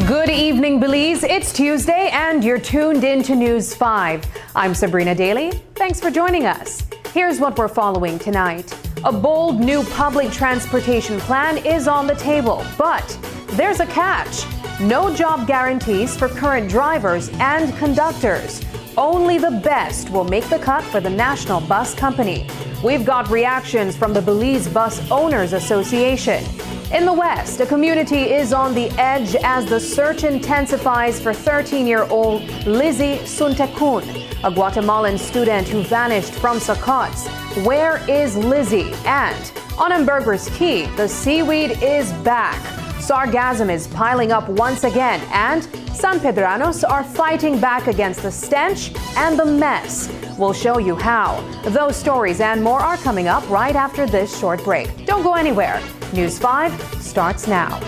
Good evening, Belize. It's Tuesday and you're tuned in to News 5. I'm Sabrina Daly. Thanks for joining us. Here's what we're following tonight. A bold new public transportation plan is on the table, but there's a catch. No job guarantees for current drivers and conductors. Only the best will make the cut for the National Bus Company. We've got reactions from the Belize Bus Owners Association. In the West, a community is on the edge as the search intensifies for 13-year-old Lizzie Suntekun, a Guatemalan student who vanished from Socots. Where is Lizzie? And on Ambergris Key, the seaweed is back. Sargassum is piling up once again, and San Pedranos are fighting back against the stench and the mess. We'll show you how. Those stories and more are coming up right after this short break. Don't go anywhere. News 5 starts now.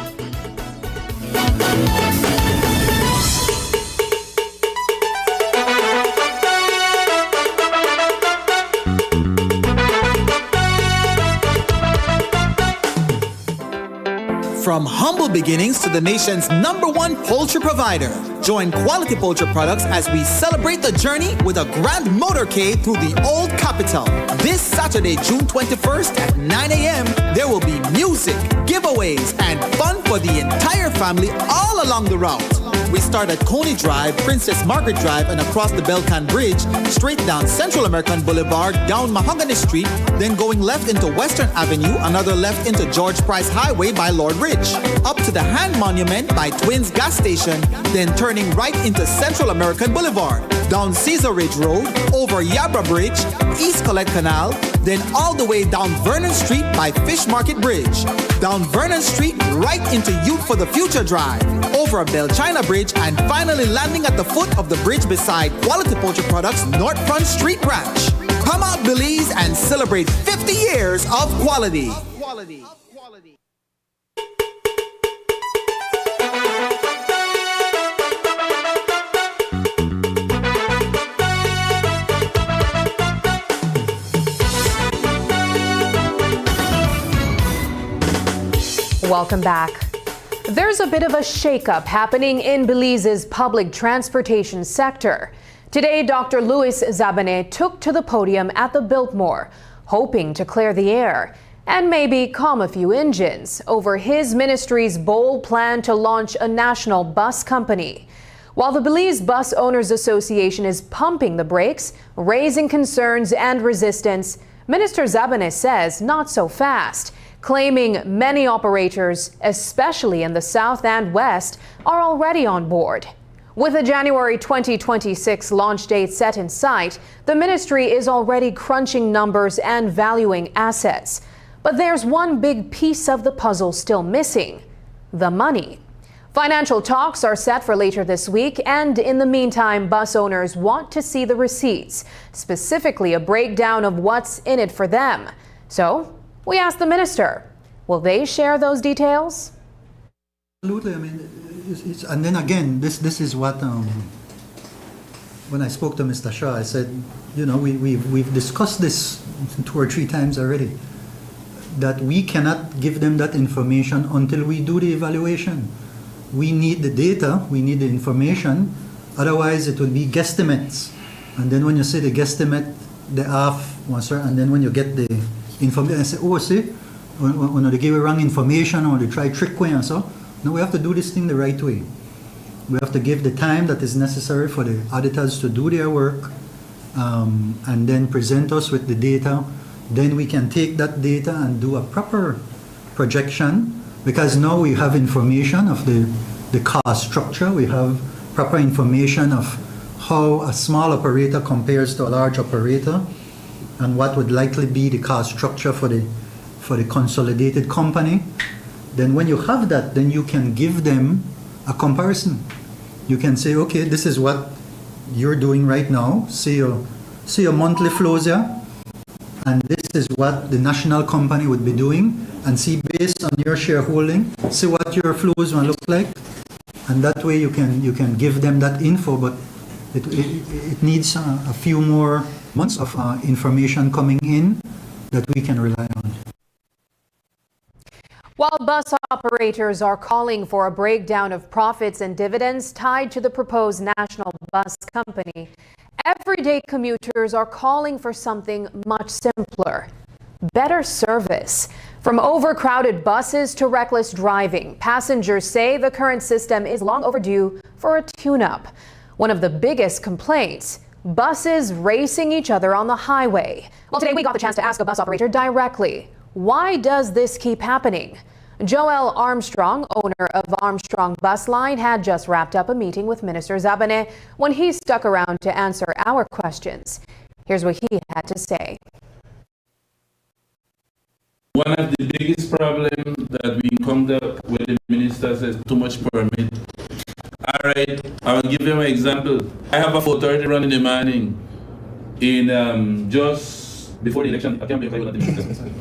From humble beginnings to the nation's #1 poultry provider, join Quality Poultry Products as we celebrate the journey with a grand motorcade through the Old Capitol. This Saturday, June 21st at 9 a.m., there will be music, giveaways, and fun for the entire family all along the route. We start at Coney Drive, Princess Margaret Drive, and across the Belcan Bridge, straight down Central American Boulevard, down Mahogany Street, then going left into Western Avenue, another left into George Price Highway by Lord Ridge, up to the Hand Monument by Twins Gas Station, then turning right into Central American Boulevard, down Cesar Ridge Road, over Yabra Bridge, East Collect Canal, then all the way down Vernon Street by Fish Market Bridge, down Vernon Street right into Youth for the Future Drive, over Bell China Bridge, and finally landing at the foot of the bridge beside Quality Poultry Products North Front Street Branch. Come out, Belize, and celebrate 50 years of quality. Welcome back. There's a bit of a shakeup happening in Belize's public transportation sector. Today, Dr. Luis Zabane took to the podium at the Biltmore, hoping to clear the air and maybe calm a few engines over his ministry's bold plan to launch a national bus company. While the Belize Bus Owners Association is pumping the brakes, raising concerns and resistance, Minister Zabane says not so fast, claiming many operators, especially in the south and west, are already on board. With a January 2026 launch date set in sight, the ministry is already crunching numbers and valuing assets. But there's one big piece of the puzzle still missing: the money. Financial talks are set for later this week, and in the meantime, bus owners want to see the receipts, specifically a breakdown of what's in it for them. So we asked the minister, will they share those details? Absolutely. I mean, and then again, this is what when I spoke to Mr. Shaw, I said, you know, we've discussed this 2 or 3 times already, that we cannot give them that information until we do the evaluation. We need the data, we need the information, otherwise it will be guesstimates. And then when you say the guesstimate, the half, and then when you get the information, I say, oh, see, when they give you wrong information or they try trick way and so. No, we have to do this thing the right way. We have to give the time that is necessary for the auditors to do their work, and then present us with the data. Then we can take that data and do a proper projection, because now we have information of the cost structure. We have proper information of how a small operator compares to a large operator, and what would likely be the cost structure for the consolidated company. Then when you have that, then you can give them a comparison. You can say, okay, this is what you're doing right now. See your monthly flows here, and this is what the national company would be doing, and see based on your shareholding, see what your flows will look like, and that way you can give them that info. But it needs a few more months of information coming in that we can rely on. While bus operators are calling for a breakdown of profits and dividends tied to the proposed national bus company, everyday commuters are calling for something much simpler: better service. From overcrowded buses to reckless driving, passengers say the current system is long overdue for a tune-up. One of the biggest complaints: buses racing each other on the highway. Well, today we got the chance to ask a bus operator directly, why does this keep happening? Joel Armstrong, owner of Armstrong Bus Line, had just wrapped up a meeting with Minister Zabane when he stuck around to answer our questions. Here's what he had to say. One of the biggest problems that we encounter with the minister is too much permit. All right, I'll give you an example. I have a 4:30 run in the morning in just before the election. I can't believe I was not the minister.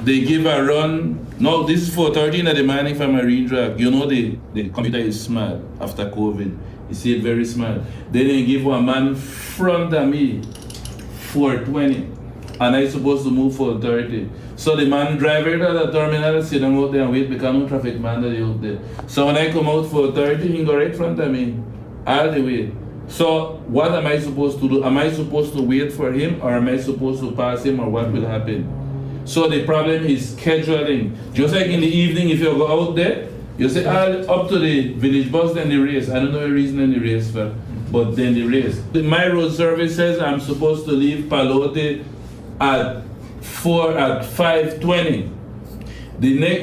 They give a run. No, this is 4:30 in the morning for Marine Drive. You know the computer is smart after COVID. You see it very smart. Then they give one man front of me 4:20, and I supposed to move 4:30. So the man driver to the terminal sit down out there and wait because no traffic man that out there. So when I come out 4:30, he go right in front of me all the way. So what am I supposed to do? Am I supposed to wait for him, or am I supposed to pass him, or what will happen? So the problem is scheduling. Just like in the evening, if you go out there, you say, up to the village bus, then the race. I don't know the reason in the race for, but then the race. My road service says I'm supposed to leave Palote at 5:20.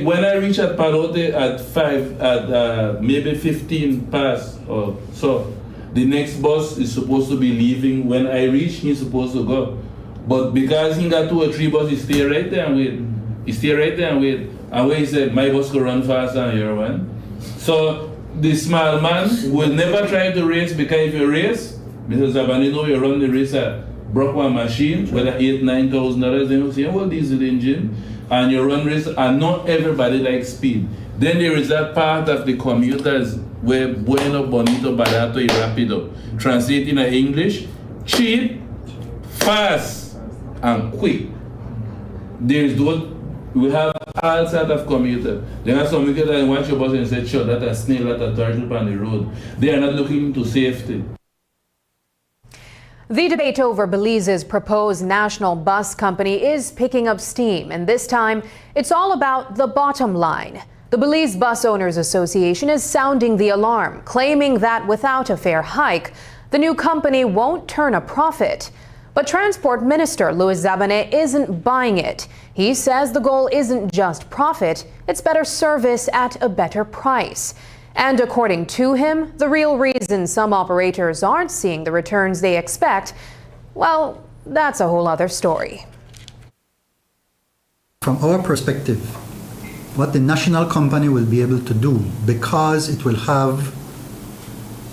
When I reach at Palote at maybe 15 past or so, the next bus is supposed to be leaving. When I reach, he's supposed to go. But because he got 2 or 3 buses, he stay right there and wait. And when he said, my bus could run faster than your one. So the small man will never try to race, because if you race, Mr. Zabane, you run the race at broke one machine, whether $8,000-9,000, then you say, well, diesel engine, and you run race, and not everybody likes speed. Then there is that part of the commuters where bueno, bonito, barato, y rapido. Translating in English, cheap, fast, and quick. There's those We have all sorts of commuters. There are some commuters that watch your bus and say, sure, that's a snail, that's a turtle on the road. They are not looking into safety. The debate over Belize's proposed national bus company is picking up steam, and this time it's all about the bottom line. The Belize Bus Owners Association is sounding the alarm, claiming that without a fair hike, the new company won't turn a profit. But Transport Minister Louis Zabane isn't buying it. He says the goal isn't just profit, it's better service at a better price. And according to him, the real reason some operators aren't seeing the returns they expect, well, that's a whole other story. From our perspective, what the national company will be able to do, because it will have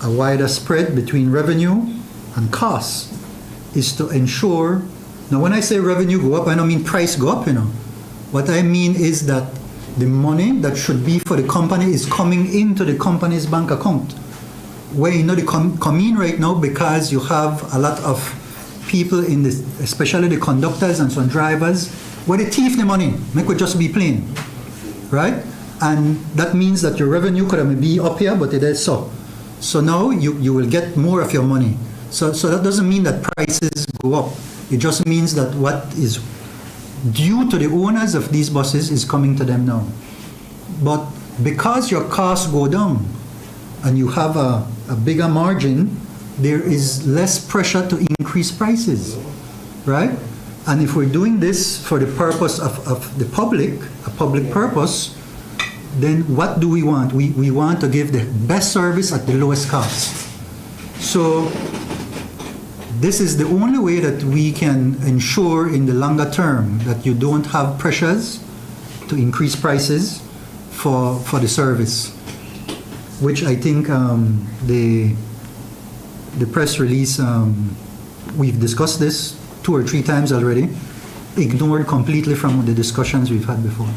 a wider spread between revenue and costs, is to ensure, now when I say revenue go up, I don't mean price go up, What I mean is that the money that should be for the company is coming into the company's bank account. Where they come in right now, because you have a lot of people in this, especially the conductors and some drivers, where they thief the money, make it just be plain, right? And that means that your revenue could be up here, but it is so. So now you will get more of your money. So that doesn't mean that prices go up. It just means that what is due to the owners of these buses is coming to them now. But because your costs go down and you have a bigger margin, there is less pressure to increase prices, right? And if we're doing this for the purpose of the public, a public purpose, then what do we want? We want to give the best service at the lowest cost. So this is the only way that we can ensure in the longer term that you don't have pressures to increase prices for the service, which I think the press release, we've discussed this 2 or 3 times already, ignored completely from the discussions we've had before.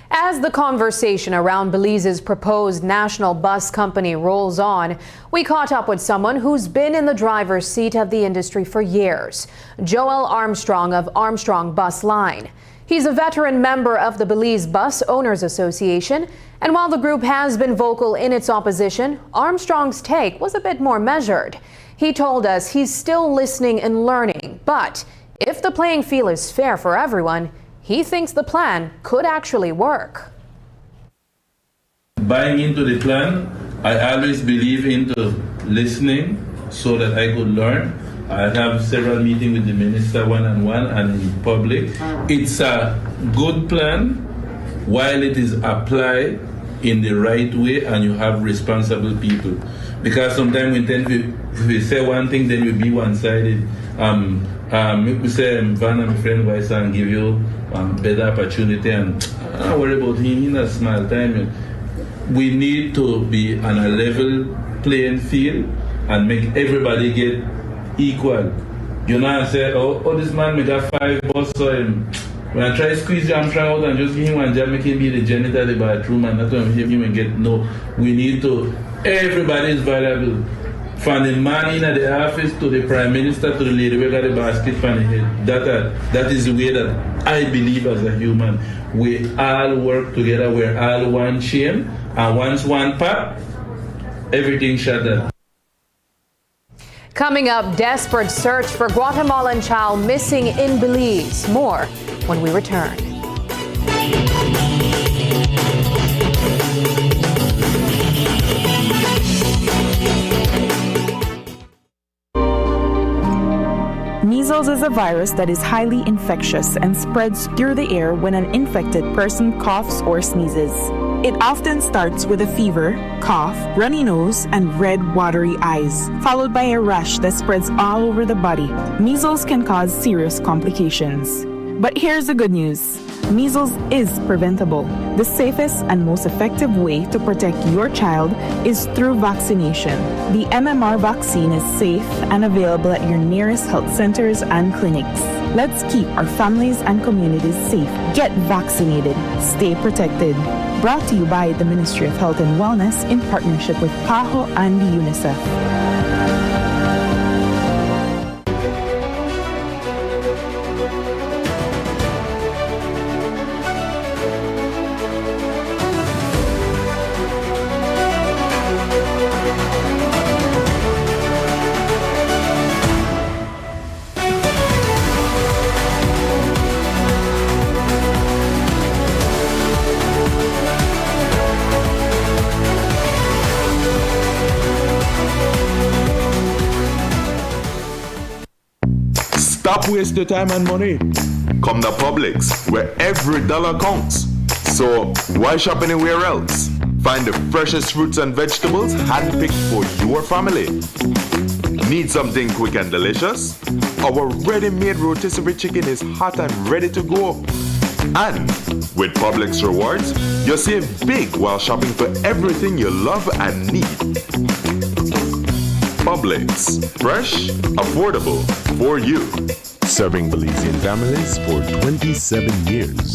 As the conversation around Belize's proposed national bus company rolls on, we caught up with someone who's been in the driver's seat of the industry for years, Joel Armstrong of Armstrong Bus Line. He's a veteran member of the Belize Bus Owners Association, and while the group has been vocal in its opposition, Armstrong's take was a bit more measured. He told us he's still listening and learning, but if the playing field is fair for everyone, he thinks the plan could actually work. Buying into the plan, I always believe into listening so that I could learn. I have several meetings with the minister one-on-one and in public. It's a good plan while it is applied in the right way and you have responsible people. Because sometimes we say one thing, then we be one-sided. We say, Van and my friend Vice and give you better opportunity and don't worry about him in a small time. We need to be on a level playing field and make everybody get equal. You know, I say, oh, this man make a 5 bus, so when I try to squeeze Armstrong out and just give him one job, make him be the janitor of the bathroom and not to him and get, no. We need to, everybody is valuable. From the man in the office to the prime minister to the lady who got the basket from the head. That is the way that I believe as a human. We all work together, we're all one chain, and once one pop, everything shut down. Coming up, desperate search for Guatemalan child missing in Belize. More when we return. Measles is a virus that is highly infectious and spreads through the air when an infected person coughs or sneezes. It often starts with a fever, cough, runny nose, and red, watery eyes, followed by a rash that spreads all over the body. Measles can cause serious complications. But here's the good news. Measles is preventable. The safest and most effective way to protect your child is through vaccination. The MMR vaccine is safe and available at your nearest health centers and clinics. Let's keep our families and communities safe. Get vaccinated. Stay protected. Brought to you by the Ministry of Health and Wellness in partnership with PAHO and UNICEF. Stop wasting your time and money. Come to Publix, where every dollar counts. So why shop anywhere else? Find the freshest fruits and vegetables handpicked for your family. Need something quick and delicious? Our ready-made rotisserie chicken is hot and ready to go. And with Publix Rewards, you save big while shopping for everything you love and need. Publix, fresh, affordable, for you. Serving Belizean families for 27 years.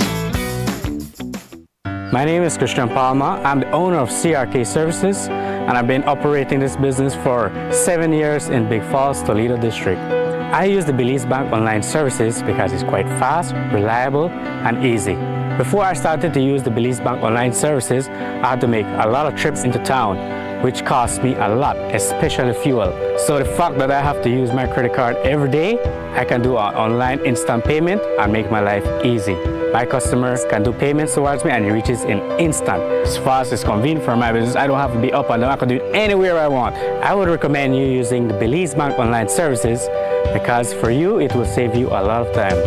My name is Christian Palma. I'm the owner of CRK Services, and I've been operating this business for 7 years in Big Falls, Toledo District. I use the Belize Bank online services because it's quite fast, reliable, and easy. Before I started to use the Belize Bank online services, I had to make a lot of trips into town, which cost me a lot, especially fuel. So the fact that I have to use my credit card every day, I can do an online instant payment and make my life easy. My customers can do payments towards me and it reaches in instant. As far as it's convenient for my business, I don't have to be up and down. I can do it anywhere I want. I would recommend you using the Belize Bank online services because for you, it will save you a lot of time.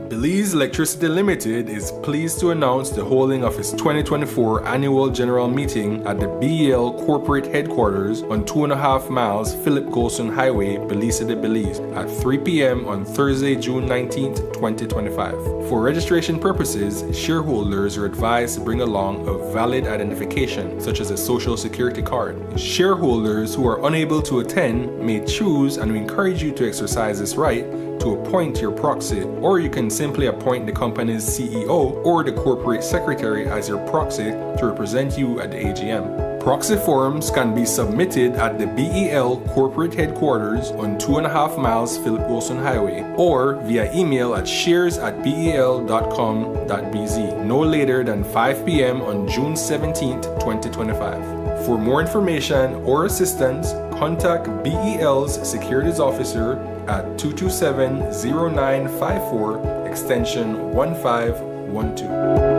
Belize Electricity Limited is pleased to announce the holding of its 2024 annual general meeting at the BEL corporate headquarters on 2.5 miles Philip Golson Highway, Belize City, Belize at 3 p.m. on Thursday, June 19th, 2025. For registration purposes, shareholders are advised to bring along a valid identification, such as a social security card. Shareholders who are unable to attend may choose, and we encourage you to exercise this right, to appoint your proxy, or you can simply appoint the company's CEO or the corporate secretary as your proxy to represent you at the AGM. Proxy forms can be submitted at the BEL corporate headquarters on 2.5 miles Philip Wilson Highway or via email at shares@bel.com.bz no later than 5 p.m. on June 17th, 2025. For more information or assistance, contact BEL's Securities Officer at 227-0954 extension 1512.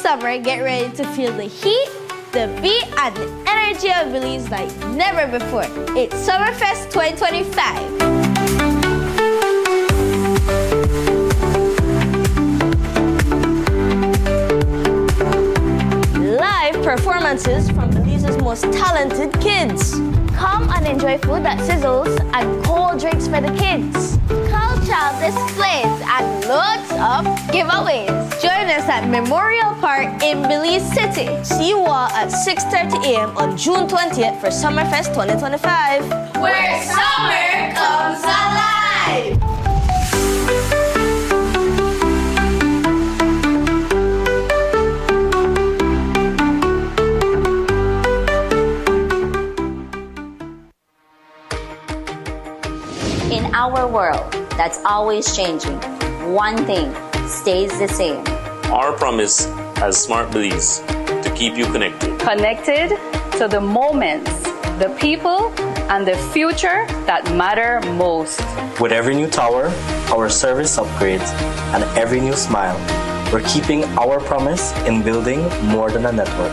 Summer, get ready to feel the heat, the beat, and the energy of Belize like never before. It's Summerfest 2025. Live performances from Belize's most talented kids. Come and enjoy food that sizzles and cold drinks for the kids. Cultural displays and loads of giveaways. Join us at Memorial Park in Belize City. See you all at 6:30 a.m. on June 20th for Summerfest 2025. Where summer comes alive! In our world that's always changing, one thing stays the same. Our promise as Smart Belize to keep you connected. Connected to the moments, the people, and the future that matter most. With every new tower, our service upgrades, and every new smile, we're keeping our promise in building more than a network.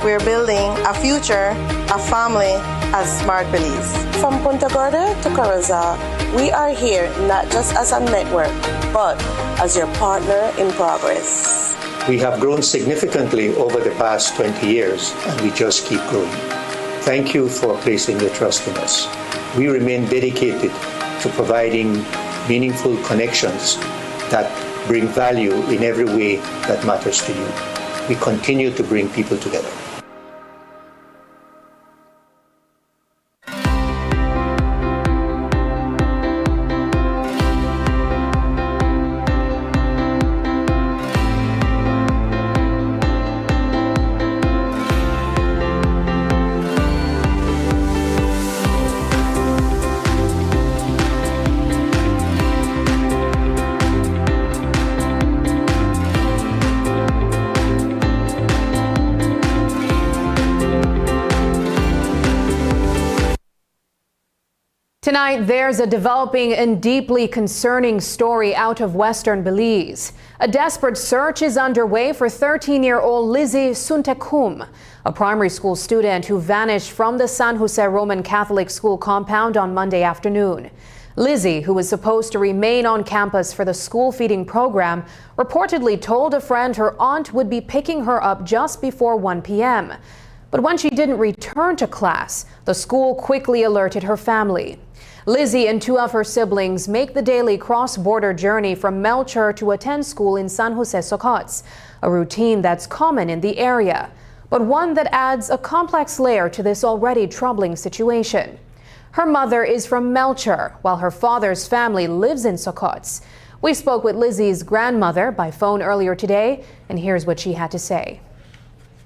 We're building a future, a family as Smart Belize. From Punta Gorda to Corozal, we are here not just as a network, but as your partner in progress. We have grown significantly over the past 20 years, and we just keep growing. Thank you for placing your trust in us. We remain dedicated to providing meaningful connections that bring value in every way that matters to you. We continue to bring people together. Tonight, there's a developing and deeply concerning story out of western Belize. A desperate search is underway for 13-year-old Lizzie Suntekum, a primary school student who vanished from the San Jose Roman Catholic School compound on Monday afternoon. Lizzie, who was supposed to remain on campus for the school feeding program, reportedly told a friend her aunt would be picking her up just before 1 p.m. But when she didn't return to class, the school quickly alerted her family. Lizzie and two of her siblings make the daily cross-border journey from Melchor to attend school in San Jose Socots, a routine that's common in the area, but one that adds a complex layer to this already troubling situation. Her mother is from Melchor, while her father's family lives in Socots. We spoke with Lizzie's grandmother by phone earlier today, and here's what she had to say.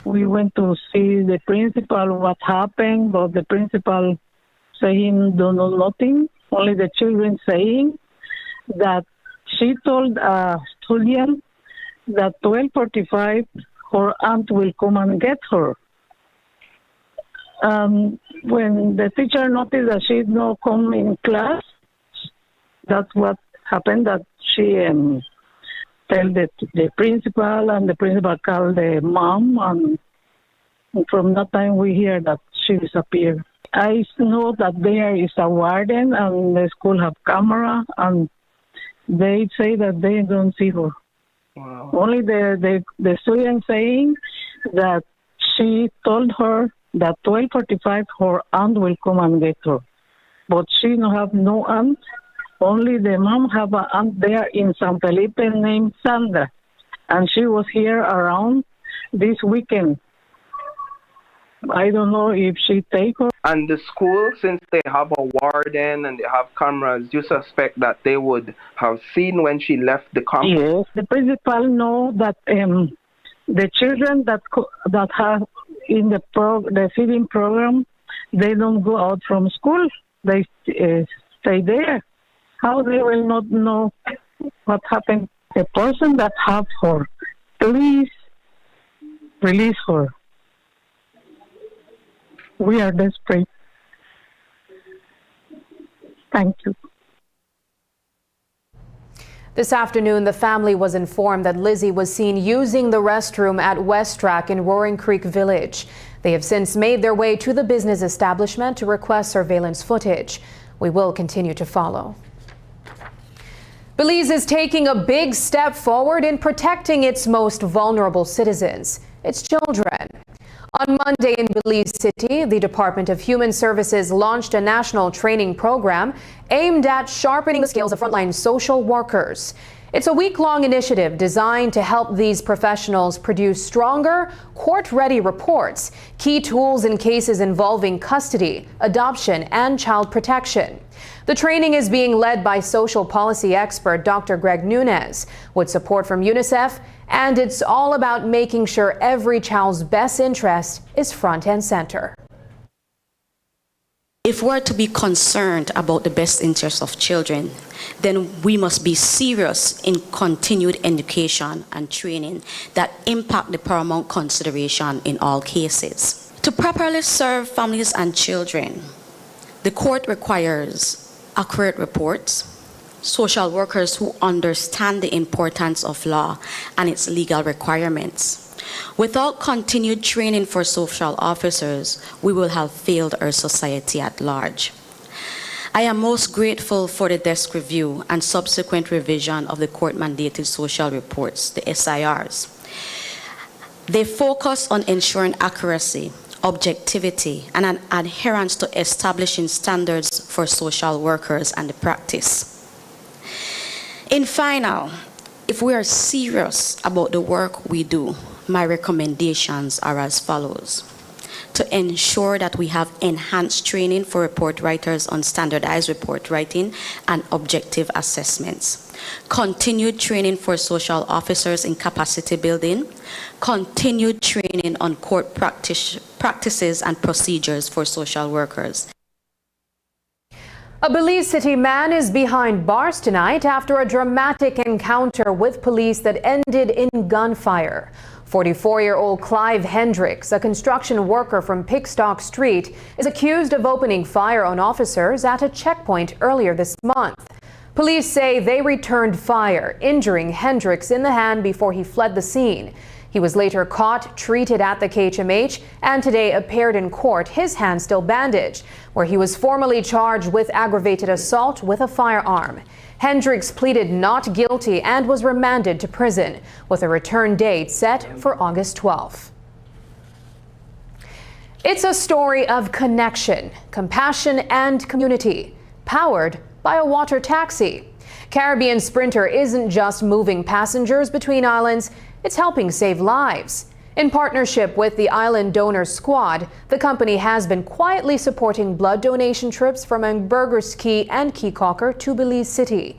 We went to see the principal, what happened, but the principal saying don't know nothing, only the children saying that she told Julian that 12:45 her aunt will come and get her. When the teacher noticed that she did not come in class, that's what happened, that she tell the principal, and the principal called the mom, and from that time we hear that she disappeared. I know that there is a warden and the school have camera, and they say that they don't see her. Wow. Only the student saying that she told her that 12:45 her aunt will come and get her, but she don't have no aunt. Only the mom have an aunt there in San Felipe named Sandra, and she was here around this weekend. I don't know if she take her. And the school, since they have a warden and they have cameras, you suspect that they would have seen when she left the campus? Yes, the principal know that the children that have in the feeding program, they don't go out from school. They stay there. How they will not know what happened? The person that have her, please release her. We are desperate. Thank you. This afternoon, the family was informed that Lizzie was seen using the restroom at Westrack in Roaring Creek Village. They have since made their way to the business establishment to request surveillance footage. We will continue to follow. Belize is taking a big step forward in protecting its most vulnerable citizens, its children. On Monday in Belize City, the Department of Human Services launched a national training program aimed at sharpening the skills of frontline social workers. It's a week-long initiative designed to help these professionals produce stronger, court-ready reports, key tools in cases involving custody, adoption, and child protection. The training is being led by social policy expert Dr. Greg Nunes, with support from UNICEF, and it's all about making sure every child's best interest is front and center. If we're to be concerned about the best interests of children, then we must be serious in continued education and training that impact the paramount consideration in all cases. To properly serve families and children, the court requires accurate reports, social workers who understand the importance of law and its legal requirements. Without continued training for social officers, we will have failed our society at large. I am most grateful for the desk review and subsequent revision of the court-mandated social reports, the SIRs. They focus on ensuring accuracy, objectivity, and an adherence to establishing standards for social workers and the practice. In final, if we are serious about the work we do, my recommendations are as follows. To ensure that we have enhanced training for report writers on standardized report writing and objective assessments. Continued training for social officers in capacity building. Continued training on court practices and procedures for social workers. A Belize City man is behind bars tonight after a dramatic encounter with police that ended in gunfire. 44-year-old Clive Hendricks, a construction worker from Pickstock Street, is accused of opening fire on officers at a checkpoint earlier this month. Police say they returned fire, injuring Hendricks in the hand before he fled the scene. He was later caught, treated at the KHMH, and today appeared in court, his hand still bandaged, where he was formally charged with aggravated assault with a firearm. Hendricks pleaded not guilty and was remanded to prison, with a return date set for August 12th. It's a story of connection, compassion, and community, powered by a water taxi. Caribbean Sprinter isn't just moving passengers between islands, it's helping save lives. In partnership with the Island Donor Squad, the company has been quietly supporting blood donation trips from Burgers Key and Key Caulker to Belize City.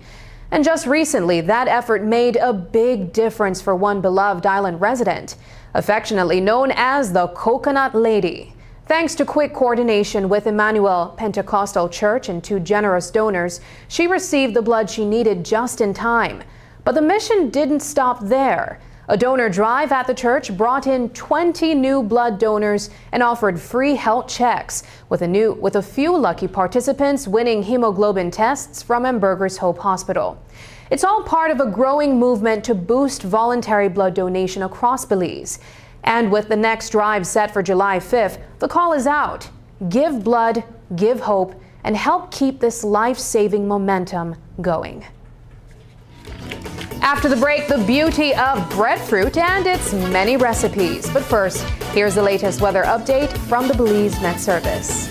And just recently, that effort made a big difference for one beloved island resident, affectionately known as the Coconut Lady. Thanks to quick coordination with Emmanuel Pentecostal Church and two generous donors, she received the blood she needed just in time. But the mission didn't stop there. A donor drive at the church brought in 20 new blood donors and offered free health checks, with a few lucky participants winning hemoglobin tests from Burgers Hope Hospital. It's all part of a growing movement to boost voluntary blood donation across Belize. And with the next drive set for July 5th, the call is out. Give blood, give hope, and help keep this life-saving momentum going. After the break, the beauty of breadfruit and its many recipes. But first, here's the latest weather update from the Belize Met Service.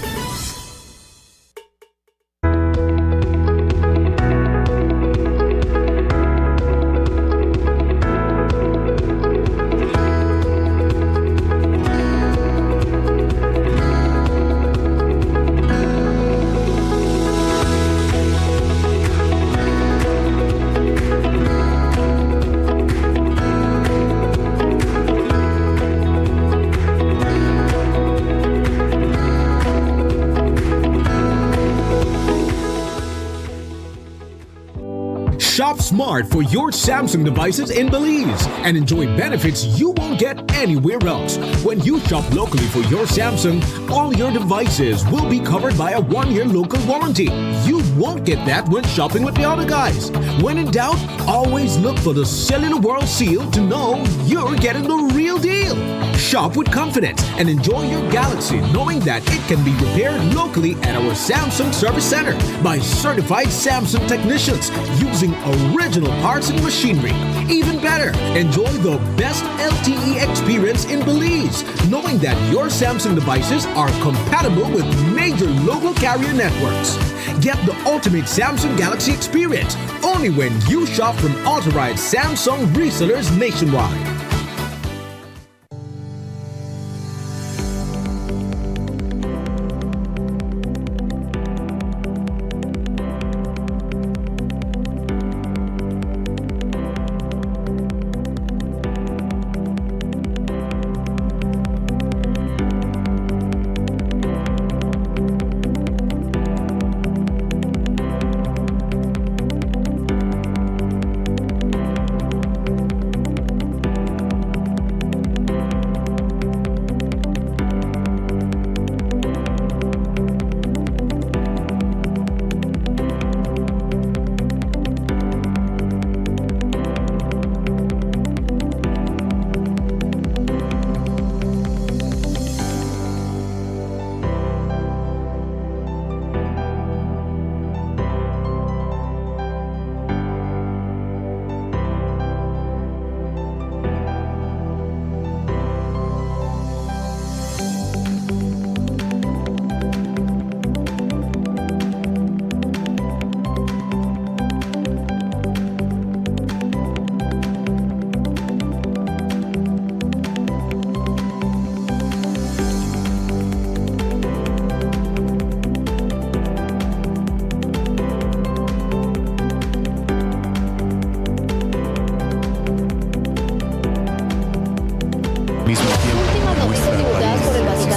Shop smart for your Samsung devices in Belize and enjoy benefits you won't get anywhere else. When you shop locally for your Samsung, all your devices will be covered by a 1-year local warranty. You won't get that when shopping with the other guys. When in doubt, always look for the Cellular World seal to know you're getting the real deal. Shop with confidence and enjoy your Galaxy knowing that it can be repaired locally at our Samsung Service Center by certified Samsung technicians using original parts and machinery. Even better, enjoy the best LTE experience in Belize, knowing that your Samsung devices are compatible with major local carrier networks. Get the ultimate Samsung Galaxy experience only when you shop from authorized Samsung resellers nationwide.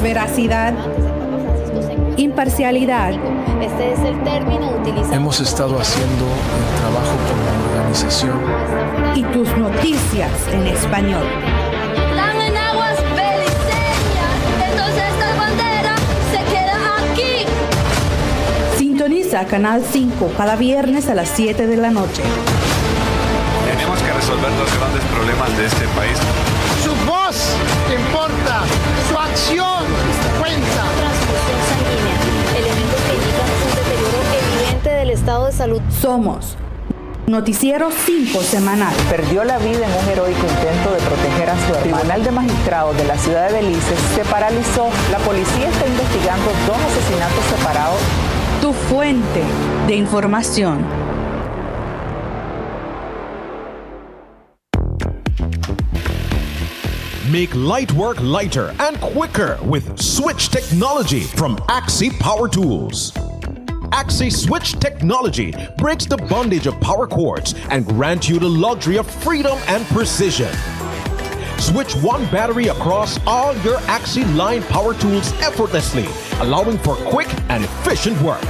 veracidad, imparcialidad. Este es el término utilizado. Hemos estado haciendo el trabajo como organización. Y tus noticias en español. Están en aguas beliceñas, entonces esta bandera se queda aquí. Sintoniza Canal 5 cada viernes a las 7 de la noche. Tenemos que resolver los grandes problemas de este país. Su voz importa, su acción cuenta. Transfusión sanguínea, elementos que indican un deterioro evidente del estado de salud. Somos Noticiero 5 semanal. Perdió la vida en un heroico intento de proteger a su hermano. El Tribunal de Magistrados de la ciudad de Belice se paralizó. La policía está investigando 2 asesinatos separados. Tu fuente de información. Make light work lighter and quicker with Switch technology from Axie Power Tools. Axie Switch technology breaks the bondage of power cords and grants you the luxury of freedom and precision. Switch one battery across all your Axie line power tools effortlessly, allowing for quick and efficient work.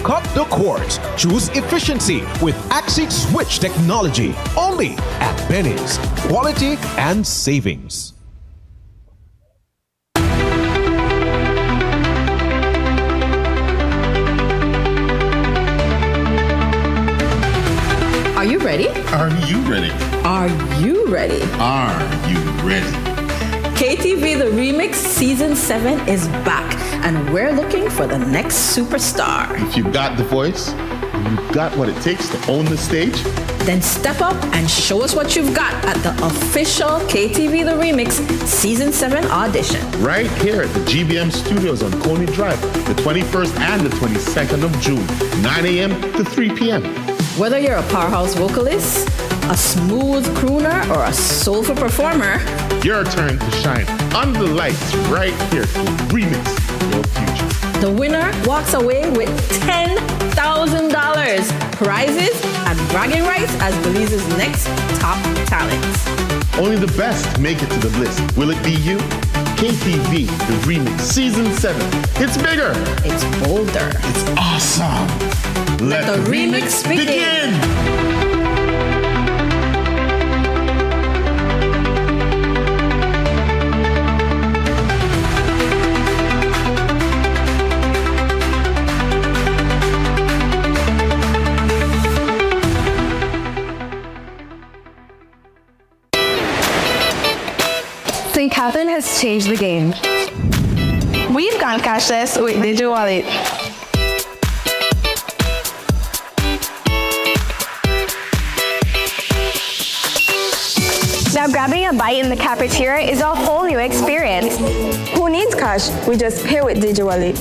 Cut the cords. Choose efficiency with Axie Switch technology. Only at Benny's. Quality and savings. Are you ready? Are you ready? Are you ready? Are you ready? KTV The Remix Season 7 is back, and we're looking for the next superstar. If you've got the voice, you've got what it takes to own the stage, then step up and show us what you've got at the official KTV The Remix Season 7 audition. Right here at the GBM Studios on Coney Drive, the 21st and the 22nd of June, 9 a.m. to 3 p.m. Whether you're a powerhouse vocalist, a smooth crooner, or a soulful performer, your turn to shine under the lights right here to remix your future. The winner walks away with $10,000, prizes, and bragging rights as Belize's next top talent. Only the best make it to the bliss. Will it be you? KTV The Remix Season 7. It's bigger. It's bolder. It's awesome. Let the remix begin. St. Catherine has changed the game. We've gone cashless with DigiWallet. Now grabbing a bite in the cafeteria is a whole new experience. Who needs cash? We just pay with DigiWallet.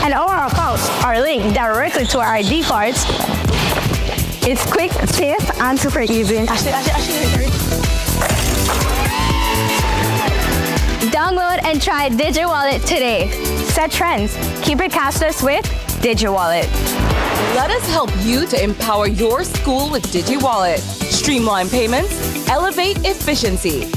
And all our accounts are linked directly to our ID cards. It's quick, safe, and super easy. Download and try DigiWallet today. Set trends. Keep it cashless with DigiWallet. Let us help you to empower your school with DigiWallet. Streamline payments, elevate efficiency.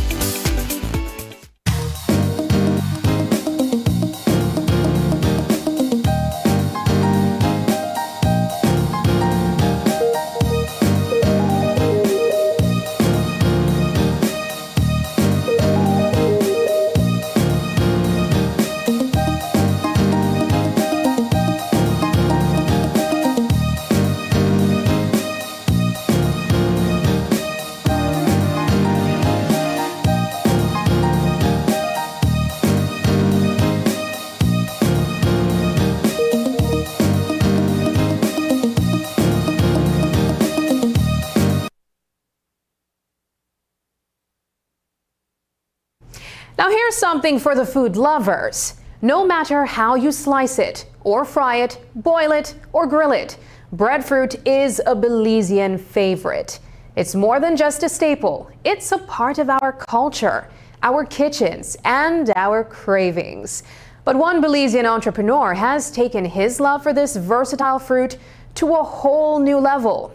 Now here's something for the food lovers. No matter how you slice it, or fry it, boil it, or grill it, breadfruit is a Belizean favorite. It's more than just a staple. It's a part of our culture, our kitchens, and our cravings. But one Belizean entrepreneur has taken his love for this versatile fruit to a whole new level.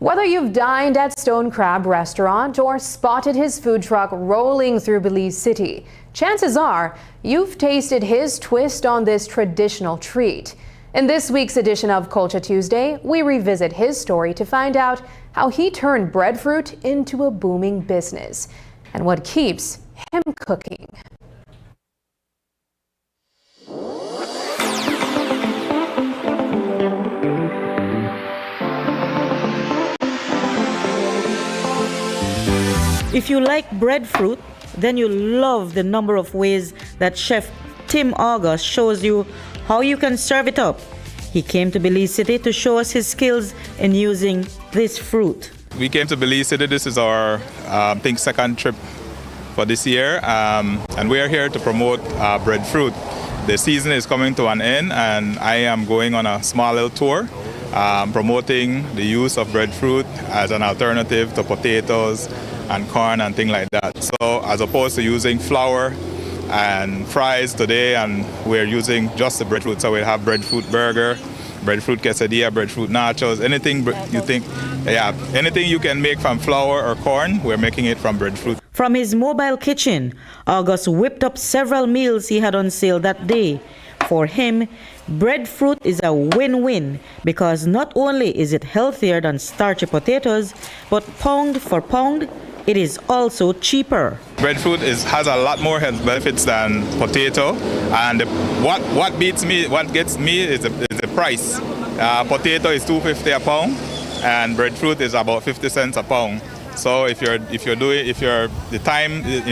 Whether you've dined at Stone Crab Restaurant or spotted his food truck rolling through Belize City, chances are you've tasted his twist on this traditional treat. In this week's edition of Culture Tuesday, we revisit his story to find out how he turned breadfruit into a booming business and what keeps him cooking. If you like breadfruit, then you love the number of ways that Chef Tim August shows you how you can serve it up. He came to Belize City to show us his skills in using this fruit. We came to Belize City. This is our, second trip for this year, and we are here to promote breadfruit. The season is coming to an end, and I am going on a small little tour promoting the use of breadfruit as an alternative to potatoes and corn and things like that. So as opposed to using flour and fries today, and we're using just the breadfruit. So we have breadfruit burger, breadfruit quesadilla, breadfruit nachos, anything you think, anything you can make from flour or corn, we're making it from breadfruit. From his mobile kitchen, August whipped up several meals he had on sale that day. For him, breadfruit is a win-win because not only is it healthier than starchy potatoes, but pound for pound, it is also cheaper. Breadfruit has a lot more health benefits than potato, and what gets me is the price. Potato is $2.50 a pound, and breadfruit is about 50 cents a pound. So if you're in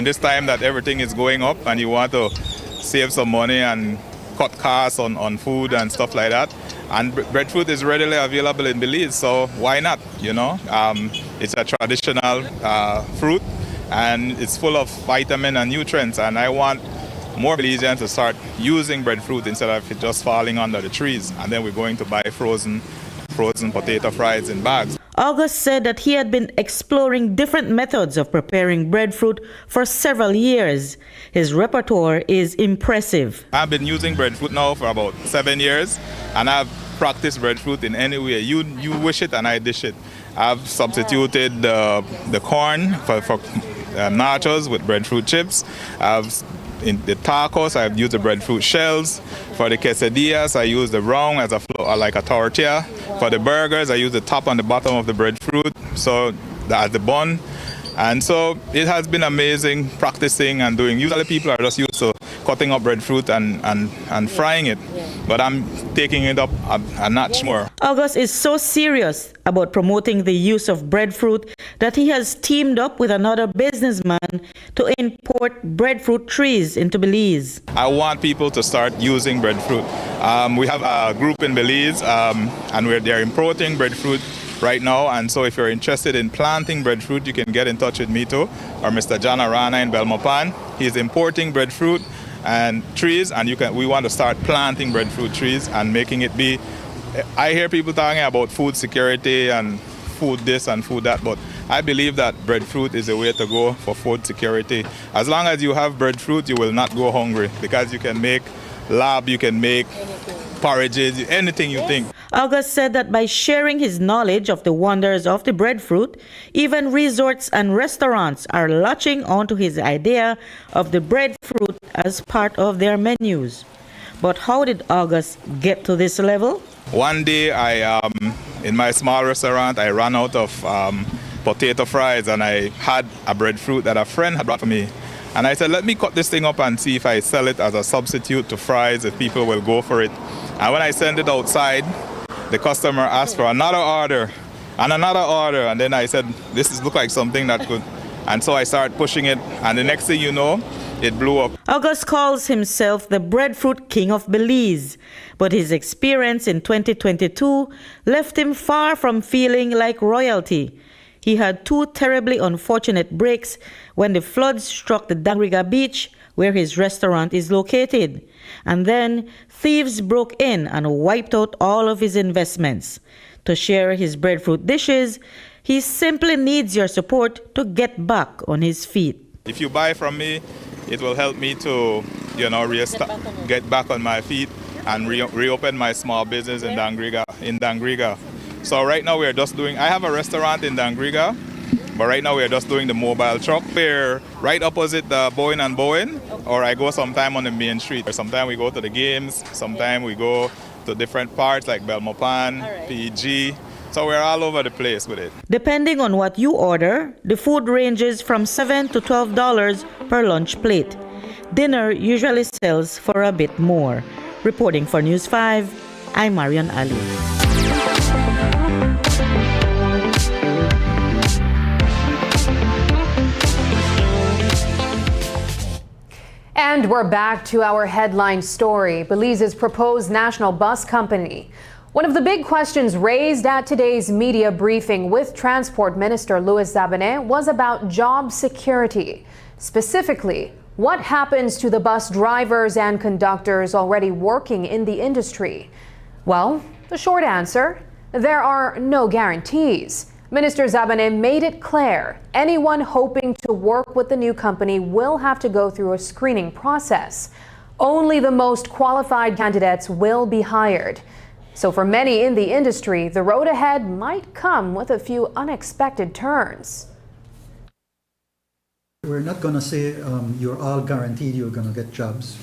this time that everything is going up and you want to save some money and cut costs on food and stuff like that, and breadfruit is readily available in Belize, so why not? It's a traditional fruit, and it's full of vitamin and nutrients, and I want more Belizeans to start using breadfruit instead of it just falling under the trees, and then we're going to buy frozen potato fries in bags. August said that he had been exploring different methods of preparing breadfruit for several years. His repertoire is impressive. I've been using breadfruit now for about 7 years, and I've practiced breadfruit in any way. You wish it and I dish it. I've substituted the corn for nachos with breadfruit chips. In the tacos, I've used the breadfruit shells. For the quesadillas, I use the round as like a tortilla. For the burgers, I use the top and the bottom of the breadfruit, so as the bun. And so it has been amazing practicing and doing. Usually people are just used to cutting up breadfruit and frying it, but I'm taking it up a notch more. August is so serious about promoting the use of breadfruit that he has teamed up with another businessman to import breadfruit trees into Belize. I want people to start using breadfruit. We have a group in Belize, and they're importing breadfruit right now, and so if you're interested in planting breadfruit, you can get in touch with me too, or Mr. John Arana in Belmopan. He's importing breadfruit and trees, and we want to start planting breadfruit trees and making it be. I hear people talking about food security and food this and food that, but I believe that breadfruit is the way to go for food security. As long as you have breadfruit, you will not go hungry, because you can make lab, you can make porridges, anything you think. August said that by sharing his knowledge of the wonders of the breadfruit, even resorts and restaurants are latching onto his idea of the breadfruit as part of their menus. But how did August get to this level? One day, in my small restaurant, I ran out of potato fries, and I had a breadfruit that a friend had brought for me. And I said, let me cut this thing up and see if I sell it as a substitute to fries, if people will go for it. And when I sent it outside, the customer asked for another order and another order. And then I said, this looks like something that could. And so I started pushing it. And the next thing you know, it blew up. August calls himself the breadfruit king of Belize. But his experience in 2022 left him far from feeling like royalty. He had two terribly unfortunate breaks when the floods struck the Dangriga beach, where his restaurant is located. And then thieves broke in and wiped out all of his investments. To share his breadfruit dishes, he simply needs your support to get back on his feet. If you buy from me, it will help me to, get back on my feet and reopen my small business in Dangriga. So right now we are just doing, I have a restaurant in Dangriga, but right now we are just doing the mobile truck. We're right opposite the Bowen and Bowen, or I go sometime on the main street. Sometimes we go to the games, sometimes we go to different parts like Belmopan, PG. So we're all over the place with it. Depending on what you order, the food ranges from $7 to $12 per lunch plate. Dinner usually sells for a bit more. Reporting for News 5, I'm Marion Ali. And we're back to our headline story. Belize's proposed national bus company. One of the big questions raised at today's media briefing with Transport Minister Louis Zabané was about job security. Specifically, what happens to the bus drivers and conductors already working in the industry? Well, the short answer, there are no guarantees. Minister Zabané made it clear anyone hoping to work with the new company will have to go through a screening process. Only the most qualified candidates will be hired. So for many in the industry, the road ahead might come with a few unexpected turns. We're not going to say you're all guaranteed you're going to get jobs,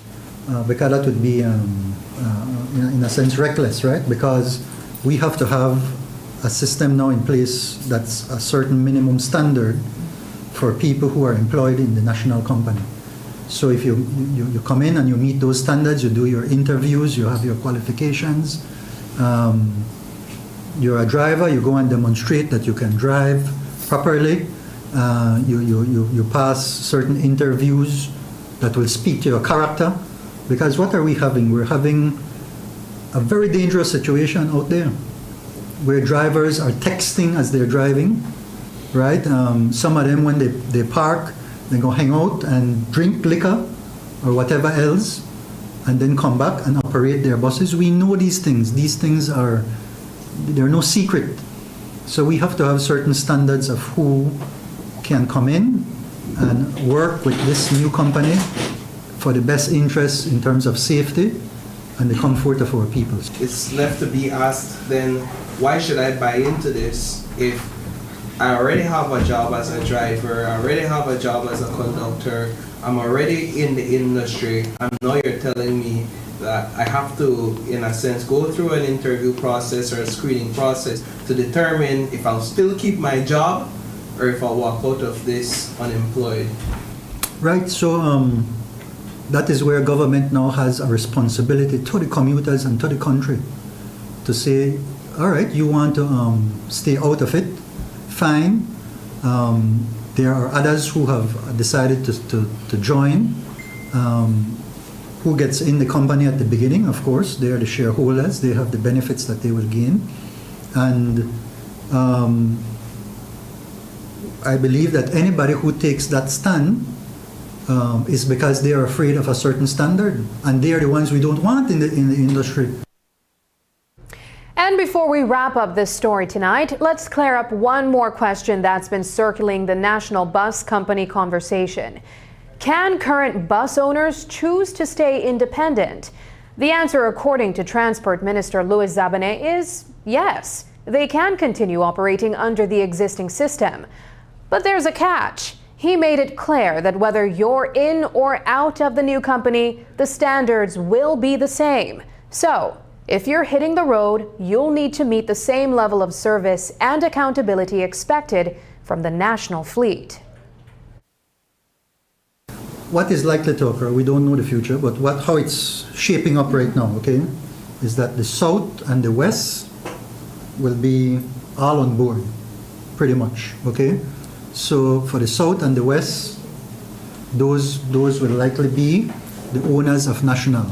because that would be, in a sense, reckless, right? Because we have to have a system now in place that's a certain minimum standard for people who are employed in the national company. So if you come in and you meet those standards, you do your interviews, you have your qualifications, you're a driver, you go and demonstrate that you can drive properly, you pass certain interviews that will speak to your character. Because what are we having? We're having a very dangerous situation out there, where drivers are texting as they're driving, right? Some of them, when they park, they go hang out and drink liquor or whatever else, and then come back and operate their buses. We know these things. These things they're no secret. So we have to have certain standards of who can come in and work with this new company for the best interests in terms of safety and the comfort of our people. It's left to be asked then, why should I buy into this if I already have a job as a driver, I already have a job as a conductor, I'm already in the industry, and now you're telling me that I have to, in a sense, go through an interview process or a screening process to determine if I'll still keep my job or if I'll walk out of this unemployed. Right, so that is where government now has a responsibility to the commuters and to the country to say, all right, you want to stay out of it, fine. There are others who have decided to join. Who gets in the company at the beginning, of course, they are the shareholders, they have the benefits that they will gain. And I believe that anybody who takes that stand is because they are afraid of a certain standard, and they are the ones we don't want in the industry. And before we wrap up this story tonight, let's clear up one more question that's been circling the National Bus Company conversation. Can current bus owners choose to stay independent? The answer, according to Transport Minister Louis Zabané, is yes. They can continue operating under the existing system. But there's a catch. He made it clear that whether you're in or out of the new company, the standards will be the same. So, if you're hitting the road, you'll need to meet the same level of service and accountability expected from the national fleet. What is likely to occur, we don't know the future, but how it's shaping up right now, okay, is that the South and the West will be all on board, pretty much, okay? So for the South and the West, those will likely be the owners of National.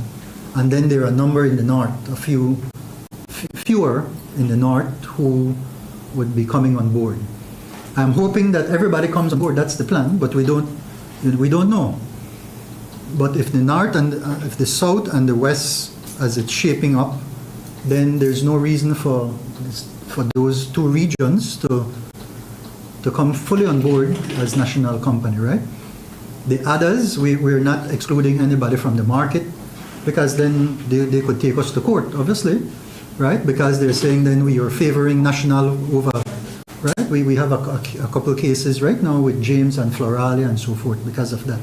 And then there are a number in the North, fewer in the North who would be coming on board. I'm hoping that everybody comes on board, that's the plan, but we don't know. But if the North and if the South and the West, as it's shaping up, then there's no reason for those two regions to come fully on board as national company, right? The others, we're not excluding anybody from the market, because then they could take us to court, obviously. right? Because they're saying then we are favoring national over, right? We have a couple cases right now with James and Floralia and so forth because of that.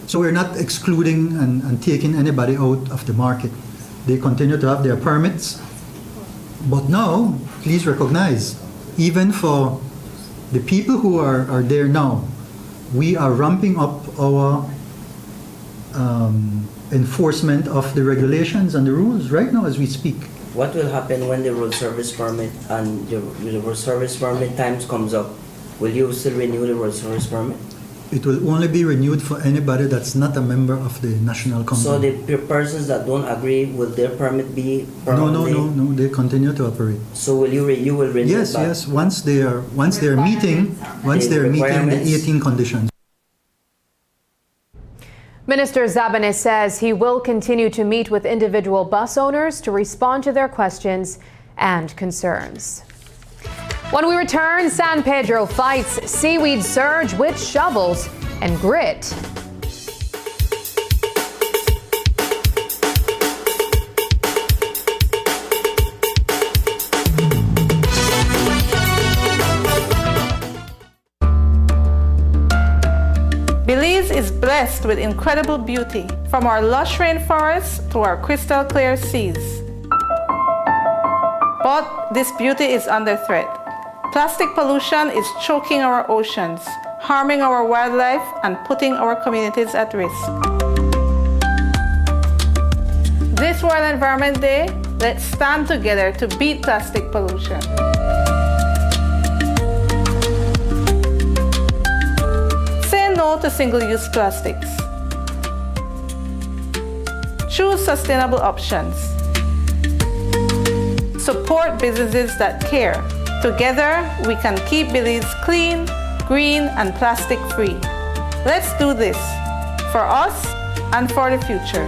So we're not excluding and taking anybody out of the market. They continue to have their permits. But now, please recognize, even for the people who are there now, we are ramping up our enforcement of the regulations and the rules right now as we speak. What will happen when the road service permit and the road service permit times comes up? Will you still renew the road service permit? It will only be renewed for anybody that's not a member of the national company. So the persons that don't agree, will their permit be permanently? No, they continue to operate. So will you will renew? Yes, it back? yes. Once they're meeting the 18 conditions. Minister Zabane says he will continue to meet with individual bus owners to respond to their questions and concerns. When we return, San Pedro fights seaweed surge with shovels and grit. Belize is blessed with incredible beauty, from our lush rainforests to our crystal clear seas. But this beauty is under threat. Plastic pollution is choking our oceans, harming our wildlife, and putting our communities at risk. This World Environment Day, let's stand together to beat plastic pollution. Say no to single-use plastics. Choose sustainable options. Support businesses that care. Together, we can keep Belize clean, green, and plastic-free. Let's do this for us and for the future.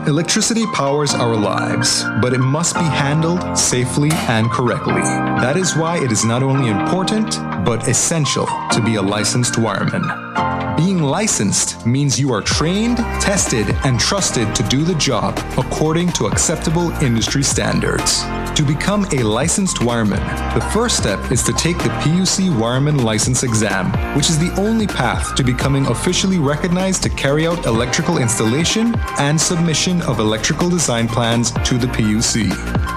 Electricity powers our lives, but it must be handled safely and correctly. That is why it is not only important, but essential to be a licensed wireman. Being licensed means you are trained, tested, and trusted to do the job according to acceptable industry standards. To become a licensed wireman, the first step is to take the PUC Wireman License Exam, which is the only path to becoming officially recognized to carry out electrical installation and submission of electrical design plans to the PUC.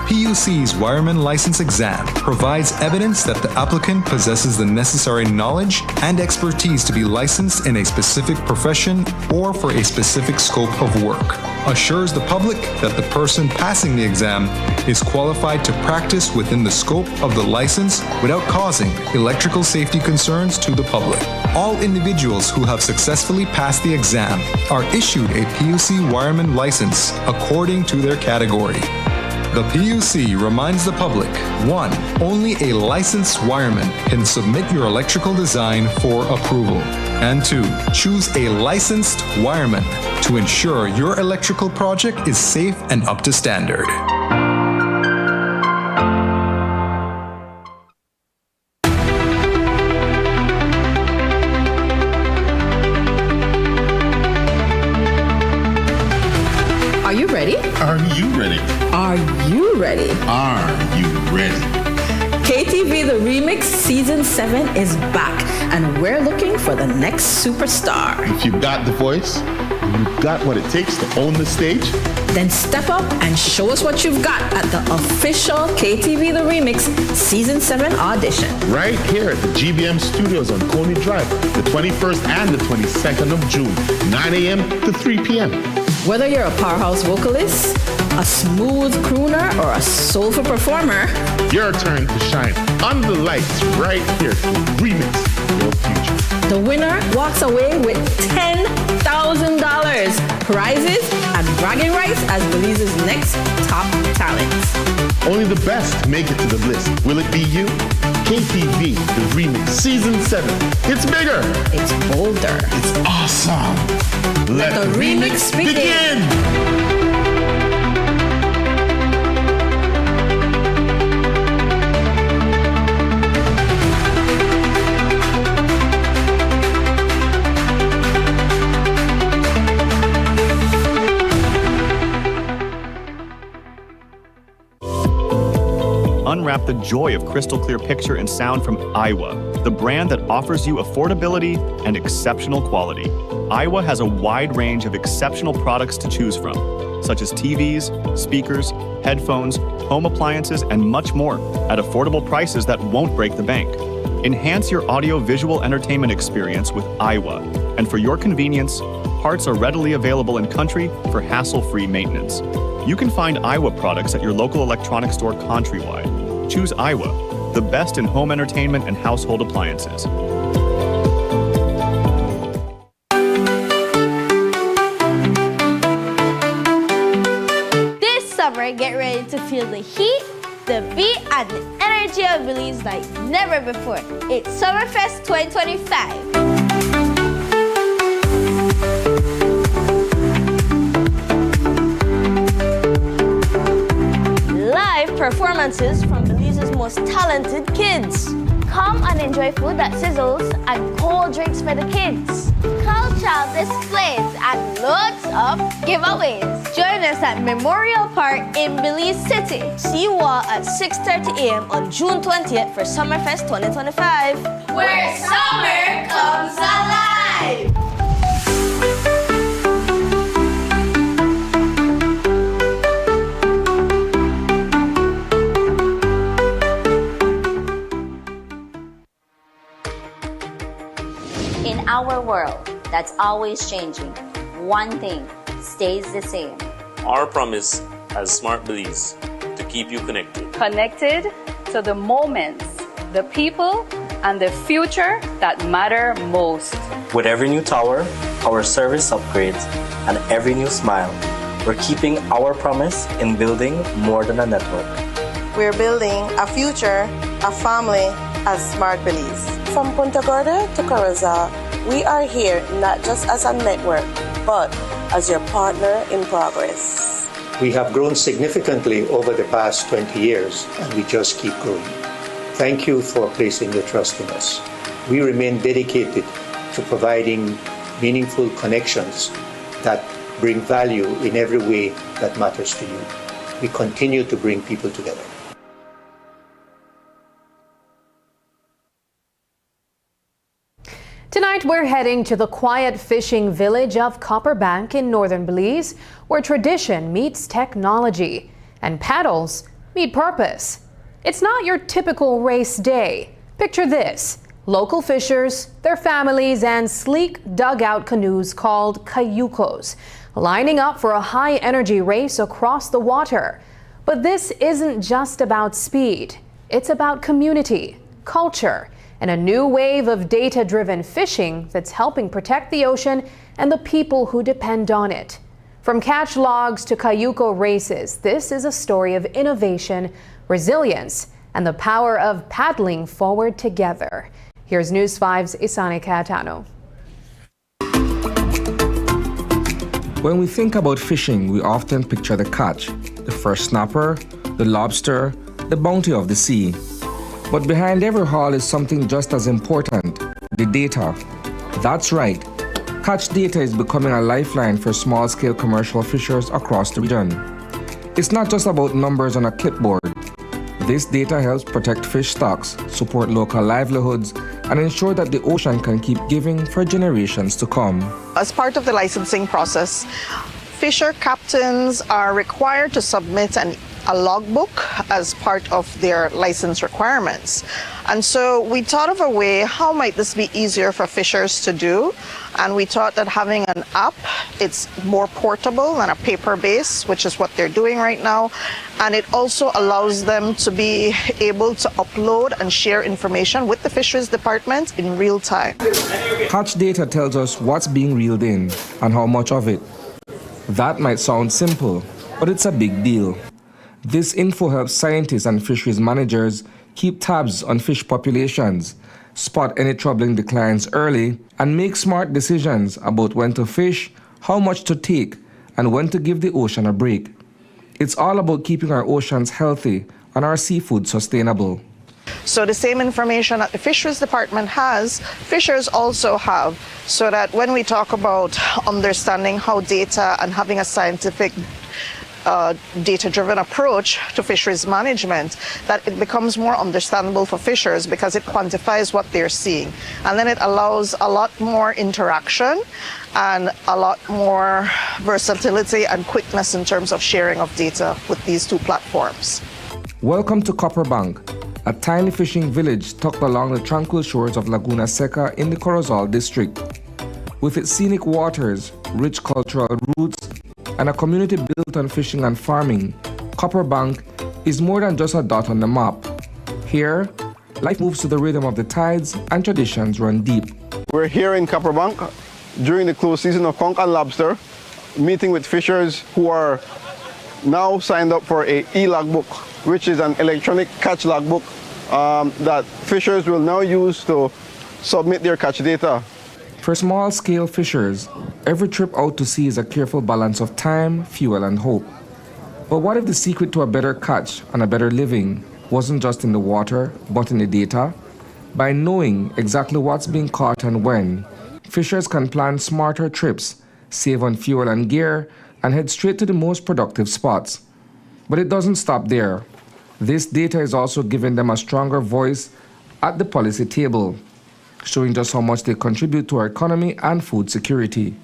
PUC's Wireman License Exam provides evidence that the applicant possesses the necessary knowledge and expertise to be licensed in a specific profession or for a specific scope of work, assures the public that the person passing the exam is qualified to practice within the scope of the license without causing electrical safety concerns to the public. All individuals who have successfully passed the exam are issued a PUC Wireman license according to their category. The PUC reminds the public, 1. Only a licensed wireman can submit your electrical design for approval. And 2. Choose a licensed wireman to ensure your electrical project is safe and up to standard. Are you ready? Are you ready? Are you ready? Are you ready? KTV The Remix Season 7 is back, and we're looking for the next superstar. If you've got the voice, you've got what it takes to own the stage, Then step up and show us what you've got at the official KTV The Remix Season 7 audition. right here at the GBM Studios on Coney Drive, the 21st and the 22nd of June, 9 a.m. to 3 p.m. Whether you're a powerhouse vocalist, a smooth crooner, or a soulful performer, your turn to shine under the lights right here to remix your future. the winner walks away with $10,000, prizes, and bragging rights as Belize's next top talent. Only the best make it to the list. Will it be you? KTV, the remix, season 7. It's bigger. It's bolder. It's awesome. Let the remix begin. unwrap the joy of crystal clear picture and sound from Aiwa, the brand that offers you affordability and exceptional quality. Aiwa has a wide range of exceptional products to choose from, such as TVs, speakers, headphones, home appliances, and much more at affordable prices that won't break the bank. Enhance your audio-visual entertainment experience with Aiwa, and for your convenience, parts are readily available in country for hassle-free maintenance. You can find Aiwa products at your local electronics store countrywide. Choose Aiwa, the best in home entertainment and household appliances. This summer, get ready to feel the heat, the beat, and the energy of Belize like never before. It's Summerfest 2025. Performances from Belize's most talented kids. Come and enjoy food that sizzles and cold drinks for the kids. Cultural displays and loads of giveaways. Join us at Memorial Park in Belize City. See you all at 6:30 a.m. on June 20th for Summerfest 2025. Where summer comes alive! In our world that's always changing, one thing stays the same. Our promise as Smart Belize to keep you connected. Connected to the moments, the people, and the future that matter most. With every new tower, our service upgrades, and every new smile, we're keeping our promise in building more than a network. We're building a future, a family as Smart Belize. From Punta Gorda to Corozal, we are here not just as a network, but as your partner in progress. We have grown significantly over the past 20 years, and we just keep growing. Thank you for placing your trust in us. We remain dedicated to providing meaningful connections that bring value in every way that matters to you. We continue to bring people together. Tonight, we're heading to the quiet fishing village of Copperbank in northern Belize, where tradition meets technology and paddles meet purpose. It's not your typical race day. Picture this: local fishers, their families, and sleek dugout canoes called cayucos, lining up for a high-energy race across the water. But this isn't just about speed. It's about community, culture, and a new wave of data-driven fishing that's helping protect the ocean and the people who depend on it. From catch logs to cayuco races, this is a story of innovation, resilience, and the power of paddling forward together. Here's News 5's Isani Cayetano. When we think about fishing, we often picture the catch, the first snapper, the lobster, the bounty of the sea. But behind every haul is something just as important, the data. That's right. Catch data is becoming a lifeline for small-scale commercial fishers across the region. It's not just about numbers on a clipboard. This data helps protect fish stocks, support local livelihoods, and ensure that the ocean can keep giving for generations to come. As part of the licensing process, fisher captains are required to submit a logbook as part of their license requirements. And so we thought of a way, how might this be easier for fishers to do? And we thought that having an app, it's more portable than a paper base, which is what they're doing right now. And it also allows them to be able to upload and share information with the fisheries department in real time. Catch data tells us what's being reeled in and how much of it. That might sound simple, but it's a big deal. This info helps scientists and fisheries managers keep tabs on fish populations, spot any troubling declines early, and make smart decisions about when to fish, how much to take, and when to give the ocean a break. It's all about keeping our oceans healthy and our seafood sustainable. So the same information that the fisheries department has, fishers also have, so that when we talk about understanding how data and having a scientific a data-driven approach to fisheries management, that it becomes more understandable for fishers because it quantifies what they're seeing. And then it allows a lot more interaction and a lot more versatility and quickness in terms of sharing of data with these two platforms. Welcome to Copperbank, a tiny fishing village tucked along the tranquil shores of Laguna Seca in the Corozal district. With its scenic waters, rich cultural roots, and a community built on fishing and farming, Copperbank is more than just a dot on the map. Here, life moves to the rhythm of the tides and traditions run deep. We're here in Copperbank during the close season of conch and lobster, meeting with fishers who are now signed up for a e-logbook, which is an electronic catch logbook that fishers will now use to submit their catch data. For small-scale fishers, every trip out to sea is a careful balance of time, fuel, and hope. But what if the secret to a better catch and a better living wasn't just in the water, but in the data? By knowing exactly what's being caught and when, fishers can plan smarter trips, save on fuel and gear, and head straight to the most productive spots. But it doesn't stop there. This data is also giving them a stronger voice at the policy table, showing just how much they contribute to our economy and food security.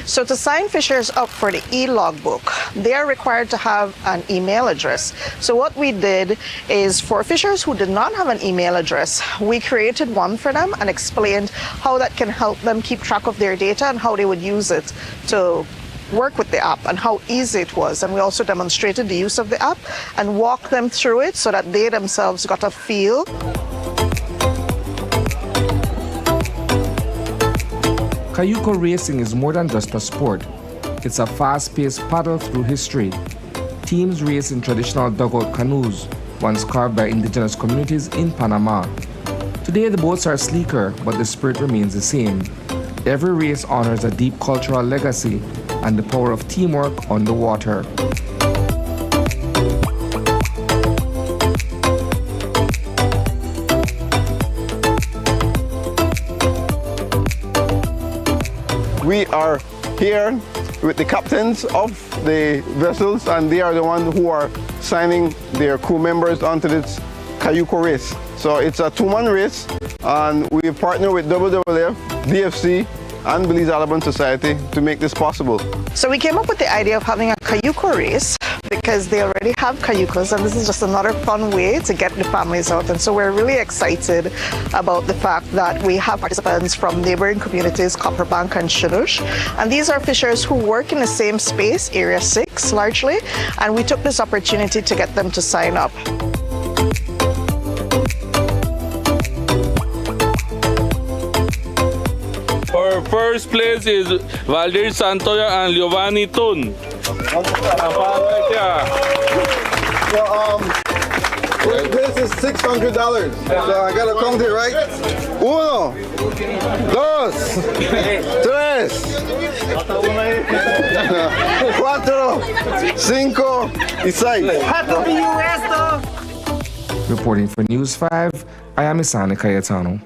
So to sign fishers up for the e-logbook, they are required to have an email address. So what we did is, for fishers who did not have an email address, we created one for them and explained how that can help them keep track of their data and how they would use it to work with the app and how easy it was. And we also demonstrated the use of the app and walked them through it so that they themselves got a feel. Cayuco racing is more than just a sport. It's a fast-paced paddle through history. Teams race in traditional dugout canoes, once carved by indigenous communities in Panama. Today the boats are sleeker, but the spirit remains the same. Every race honors a deep cultural legacy and the power of teamwork on the water. We are here with the captains of the vessels, and they are the ones who are signing their crew members onto this Cayuco race. So it's a two-man race, and we partner with WWF, DFC, and Belize Audubon Society to make this possible. So we came up with the idea of having a Cayuco race because they already have Cayucos, and this is just another fun way to get the families out. And so we're really excited about the fact that we have participants from neighboring communities, Copperbank and Chanush. And these are fishers who work in the same space, Area 6 largely, and we took this opportunity to get them to sign up. Our first place is Valdir Santoya and Giovanni Tun. This is $600. So I gotta count it right. 1, 2, 3, 4, 5, y 6. Reporting for News 5, I am Isani Cayetano.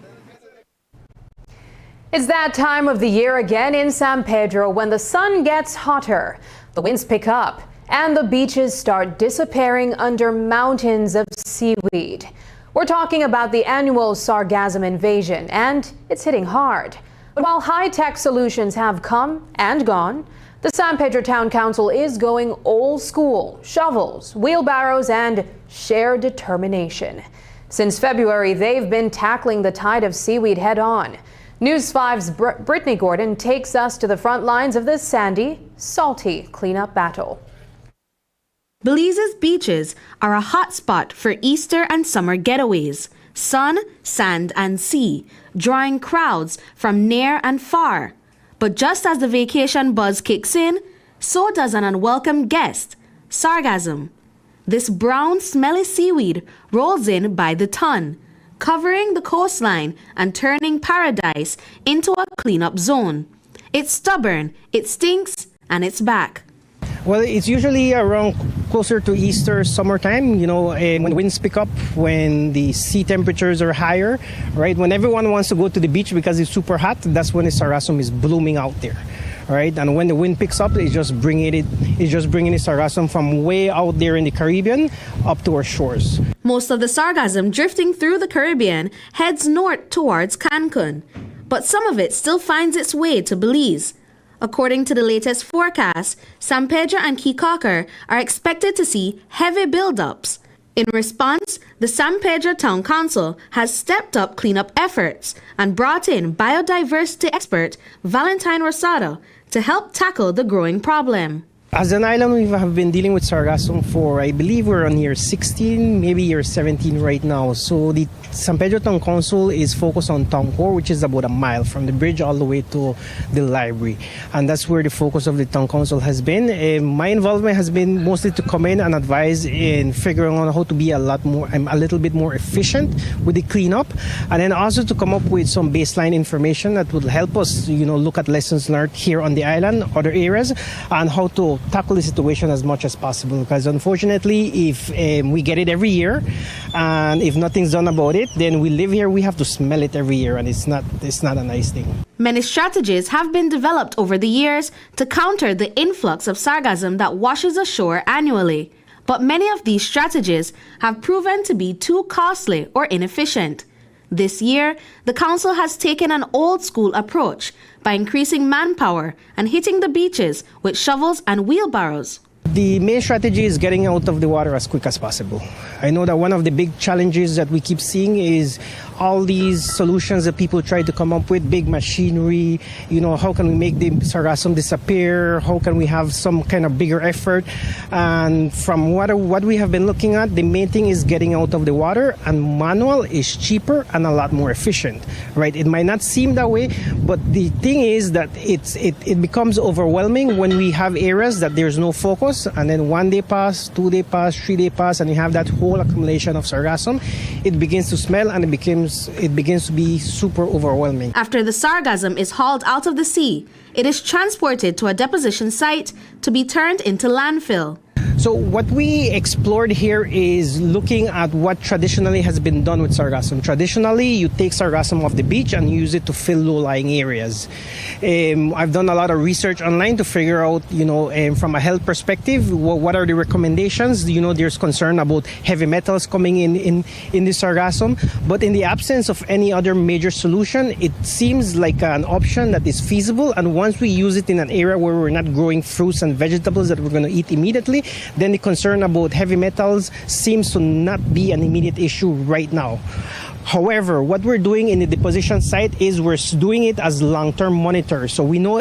It's that time of the year again in San Pedro when the sun gets hotter, the winds pick up, and the beaches start disappearing under mountains of seaweed. We're talking about the annual sargassum invasion, and it's hitting hard. But while high-tech solutions have come and gone, the San Pedro Town Council is going old school: shovels, wheelbarrows, and sheer determination. Since February, they've been tackling the tide of seaweed head-on. News 5's Brittany Gordon takes us to the front lines of this sandy, salty cleanup battle. Belize's beaches are a hot spot for Easter and summer getaways. Sun, sand, and sea, drawing crowds from near and far. But just as the vacation buzz kicks in, so does an unwelcome guest, sargassum. This brown, smelly seaweed rolls in by the ton, covering the coastline and turning paradise into a cleanup zone. It's stubborn, it stinks, and it's back. Well, it's usually around closer to Easter, summertime, when the winds pick up, when the sea temperatures are higher, right? When everyone wants to go to the beach because it's super hot, that's when the sargassum is blooming out there, right? And when the wind picks up, it's just bringing the sargassum from way out there in the Caribbean up to our shores. Most of the sargassum drifting through the Caribbean heads north towards Cancun, but some of it still finds its way to Belize. According to the latest forecast, San Pedro and Key Cocker are expected to see heavy buildups. In response, the San Pedro Town Council has stepped up cleanup efforts and brought in biodiversity expert Valentine Rosado to help tackle the growing problem. As an island, we have been dealing with sargassum for, I believe we're on year 16, maybe year 17 right now. So the San Pedro Town Council is focused on Town Core, which is about a mile from the bridge all the way to the library. And that's where the focus of the Town Council has been. My involvement has been mostly to come in and advise in figuring out how to be a little bit more efficient with the cleanup. And then also to come up with some baseline information that would help us, look at lessons learned here on the island, other areas, and how to tackle the situation as much as possible, because unfortunately if we get it every year and if nothing's done about it, then we live here, we have to smell it every year, and it's not a nice thing. Many strategies have been developed over the years to counter the influx of sargassum that washes ashore annually, but many of these strategies have proven to be too costly or inefficient. This year, the council has taken an old-school approach by increasing manpower and hitting the beaches with shovels and wheelbarrows. The main strategy is getting out of the water as quick as possible. I know that one of the big challenges that we keep seeing is all these solutions that people try to come up with, big machinery, how can we make the sargassum disappear? How can we have some kind of bigger effort? And from what we have been looking at, the main thing is getting out of the water, and manual is cheaper and a lot more efficient, right? It might not seem that way, but the thing is that it becomes overwhelming when we have areas that there's no focus, and then 1 day pass, 2 day pass, 3 day pass, and you have that whole accumulation of sargassum. It begins to smell, and it begins to be super overwhelming. After the sargassum is hauled out of the sea, it is transported to a deposition site to be turned into landfill. So what we explored here is looking at what traditionally has been done with sargassum. Traditionally, you take sargassum off the beach and use it to fill low-lying areas. I've done a lot of research online to figure out, from a health perspective, what are the recommendations. There's concern about heavy metals coming in the sargassum. But in the absence of any other major solution, it seems like an option that is feasible. And once we use it in an area where we're not growing fruits and vegetables that we're going to eat immediately, then the concern about heavy metals seems to not be an immediate issue right now. However, what we're doing in the deposition site is we're doing it as long-term monitors. So we know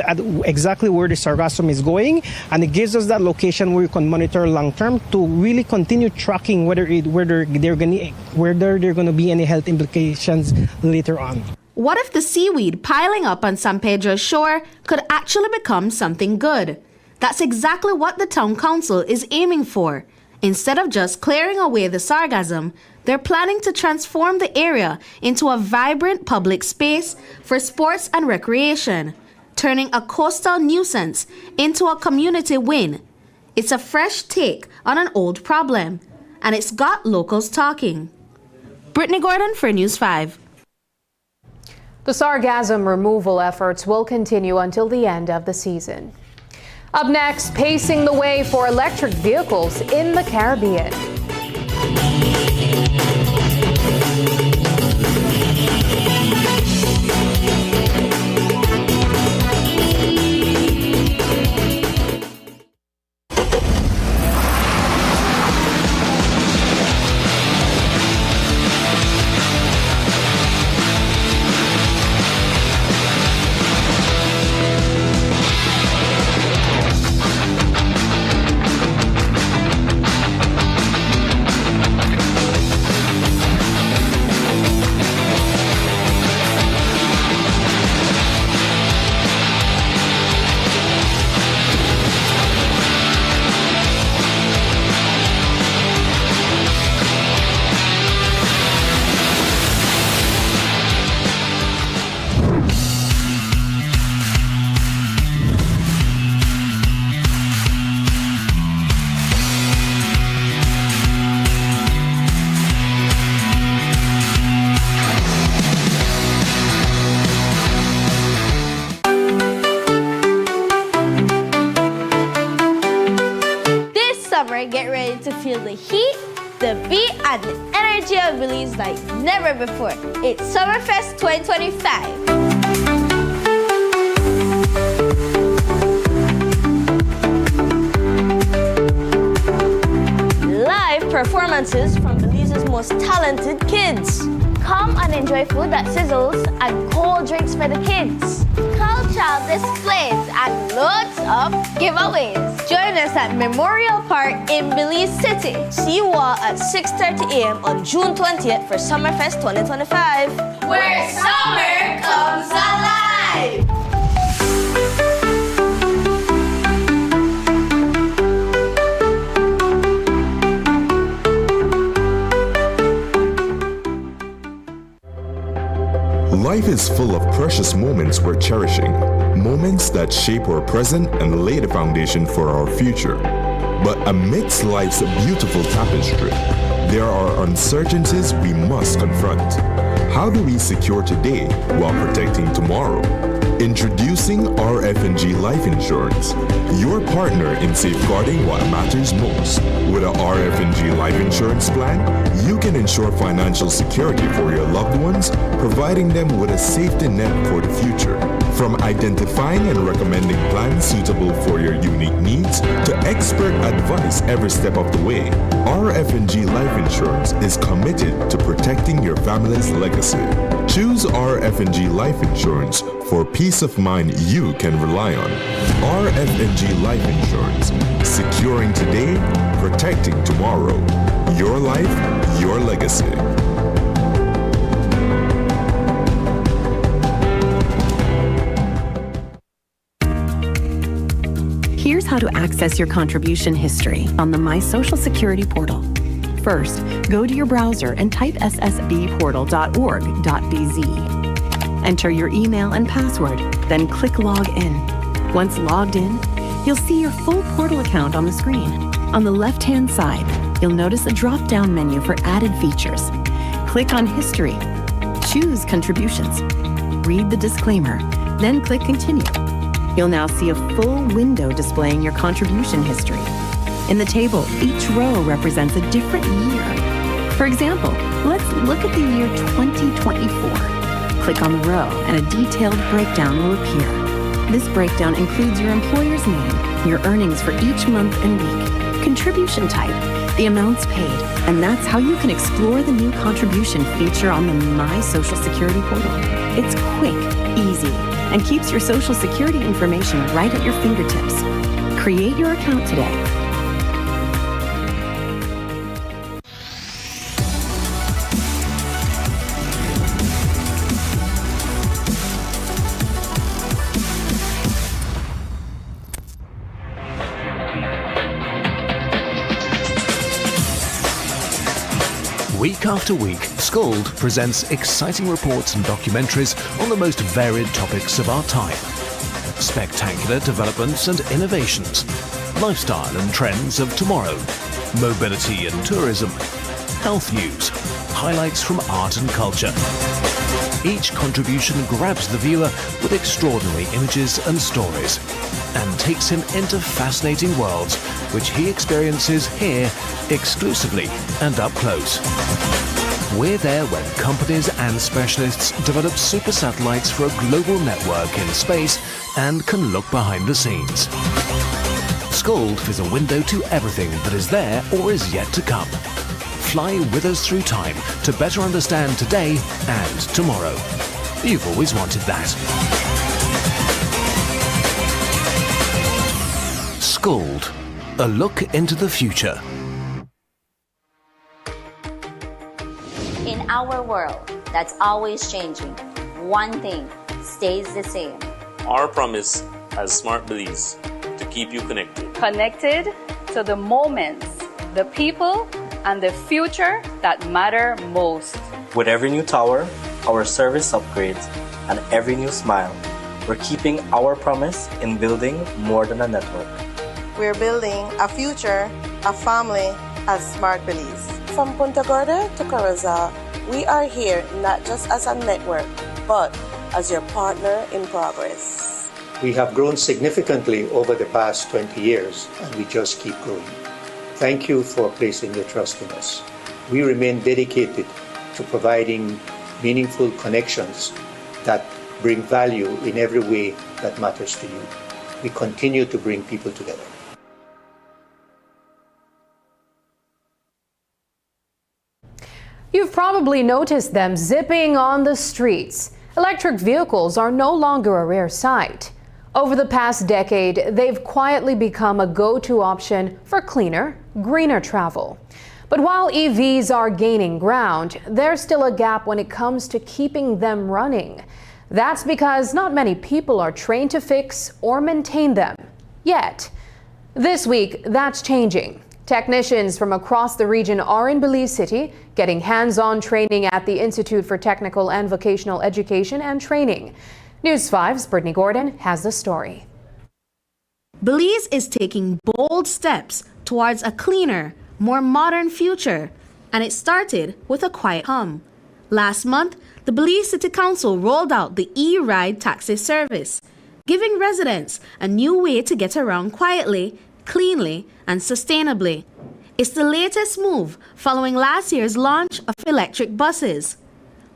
exactly where the sargassum is going, and it gives us that location where we can monitor long-term to really continue tracking whether there are going to be any health implications later on. What if the seaweed piling up on San Pedro's shore could actually become something good? That's exactly what the town council is aiming for. Instead of just clearing away the sargassum, they're planning to transform the area into a vibrant public space for sports and recreation, turning a coastal nuisance into a community win. It's a fresh take on an old problem, and it's got locals talking. Brittany Gordon for News 5. The sargassum removal efforts will continue until the end of the season. Up next, pacing the way for electric vehicles in the Caribbean. summer, get ready to feel the heat, the beat, and the energy of Belize like never before. It's Summerfest 2025. Live performances from Belize's most talented kids. Come and enjoy food that sizzles and cold drinks for the kids. Cultural displays and loads of giveaways. Join us at Memorial Park in Belize City. See you all at 6:30 a.m. on June 20th for Summerfest 2025. Where summer comes alive! Life is full of precious moments worth cherishing, moments that shape our present and lay the foundation for our future. But amidst life's beautiful tapestry, there are uncertainties we must confront. How do we secure today while protecting tomorrow? Introducing RF&G Life Insurance, your partner in safeguarding what matters most. With a RF&G Life Insurance plan, you can ensure financial security for your loved ones, providing them with a safety net for the future. From identifying and recommending plans suitable for your unique needs to expert advice every step of the way, RF&G Life Insurance is committed to protecting your family's legacy. Choose RF&G Life Insurance for peace of mind you can rely on. RF&G Life Insurance, securing today, protecting tomorrow. Your life, your legacy. Here's how to access your contribution history on the My Social Security portal. First, go to your browser and type ssbportal.org.bz. Enter your email and password, then click Log In. Once logged in, you'll see your full portal account on the screen. On the left-hand side, you'll notice a drop-down menu for added features. Click on History. Choose Contributions. Read the disclaimer, then click Continue. You'll now see a full window displaying your contribution history. In the table, each row represents a different year. For example, let's look at the year 2024. Click on the row and a detailed breakdown will appear. This breakdown includes your employer's name, your earnings for each month and week, contribution type, the amounts paid, and that's how you can explore the new contribution feature on the My Social Security portal. It's quick, easy, and keeps your Social Security information right at your fingertips. Create your account today. Week after week, Scald presents exciting reports and documentaries on the most varied topics of our time. Spectacular developments and innovations, lifestyle and trends of tomorrow, mobility and tourism, health news, highlights from art and culture. Each contribution grabs the viewer with extraordinary images and stories and takes him into fascinating worlds which he experiences here exclusively and up close. We're there when companies and specialists develop super satellites for a global network in space and can look behind the scenes. Scald is a window to everything that is there or is yet to come. Fly with us through time to better understand today and tomorrow. You've always wanted that. Scald, a look into the future. In our world that's always changing, one thing stays the same. Our promise as Smart Belize to keep you connected. Connected to the moments, the people, and the future that matter most. With every new tower, our service upgrades, and every new smile, we're keeping our promise in building more than a network. We're building a future, a family as Smart Belize. From Punta Gorda to Corozal, we are here not just as a network, but as your partner in progress. We have grown significantly over the past 20 years, and we just keep growing. Thank you for placing your trust in us. We remain dedicated to providing meaningful connections that bring value in every way that matters to you. We continue to bring people together. You've probably noticed them zipping on the streets. Electric vehicles are no longer a rare sight. Over the past decade, they've quietly become a go-to option for cleaner, greener travel. But while EVs are gaining ground, there's still a gap when it comes to keeping them running. That's because not many people are trained to fix or maintain them yet. This week, that's changing. Technicians from across the region are in Belize City getting hands-on training at the Institute for Technical and Vocational Education and Training. News 5's Brittany Gordon has the story. Belize is taking bold steps towards a cleaner, more modern future, and it started with a quiet hum. Last month, the Belize City Council rolled out the e-ride taxi service, giving residents a new way to get around quietly, cleanly, and sustainably. It's the latest move following last year's launch of electric buses.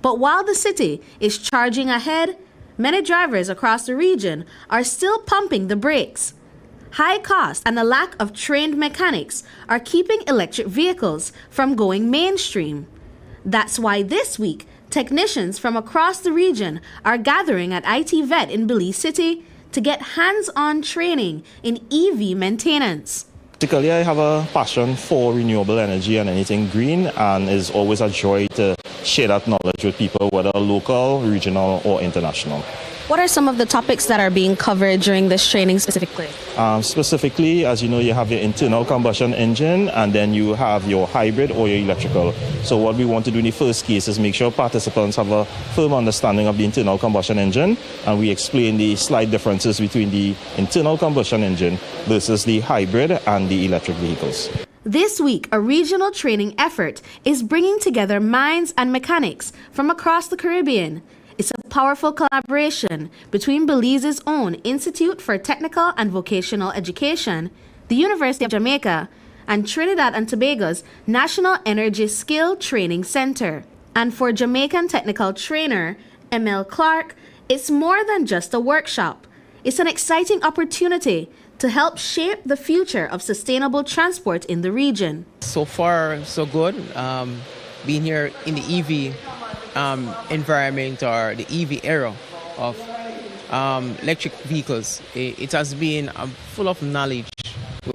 But while the city is charging ahead, many drivers across the region are still pumping the brakes. High cost and a lack of trained mechanics are keeping electric vehicles from going mainstream. That's why this week, technicians from across the region are gathering at IT Vet in Belize City to get hands-on training in EV maintenance. Particularly, I have a passion for renewable energy and anything green, and it's always a joy to share that knowledge with people, whether local, regional, or international. What are some of the topics that are being covered during this training specifically? Specifically, as you know, you have your internal combustion engine, and then you have your hybrid or your electrical. So what we want to do in the first case is make sure participants have a firm understanding of the internal combustion engine, and we explain the slight differences between the internal combustion engine versus the hybrid and the electric vehicles. This week, a regional training effort is bringing together minds and mechanics from across the Caribbean. It's a powerful collaboration between Belize's own Institute for Technical and Vocational Education, the University of Jamaica, and Trinidad and Tobago's National Energy Skill Training Center. And for Jamaican technical trainer ML Clark, it's more than just a workshop. It's an exciting opportunity to help shape the future of sustainable transport in the region. So far, so good. Being here in the EV environment, or the EV era of electric vehicles, it has been full of knowledge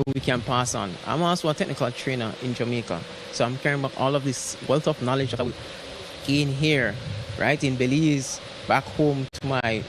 we can pass on. I'm also a technical trainer in Jamaica, so I'm carrying back all of this wealth of knowledge that I gain here, right, in Belize, back home to my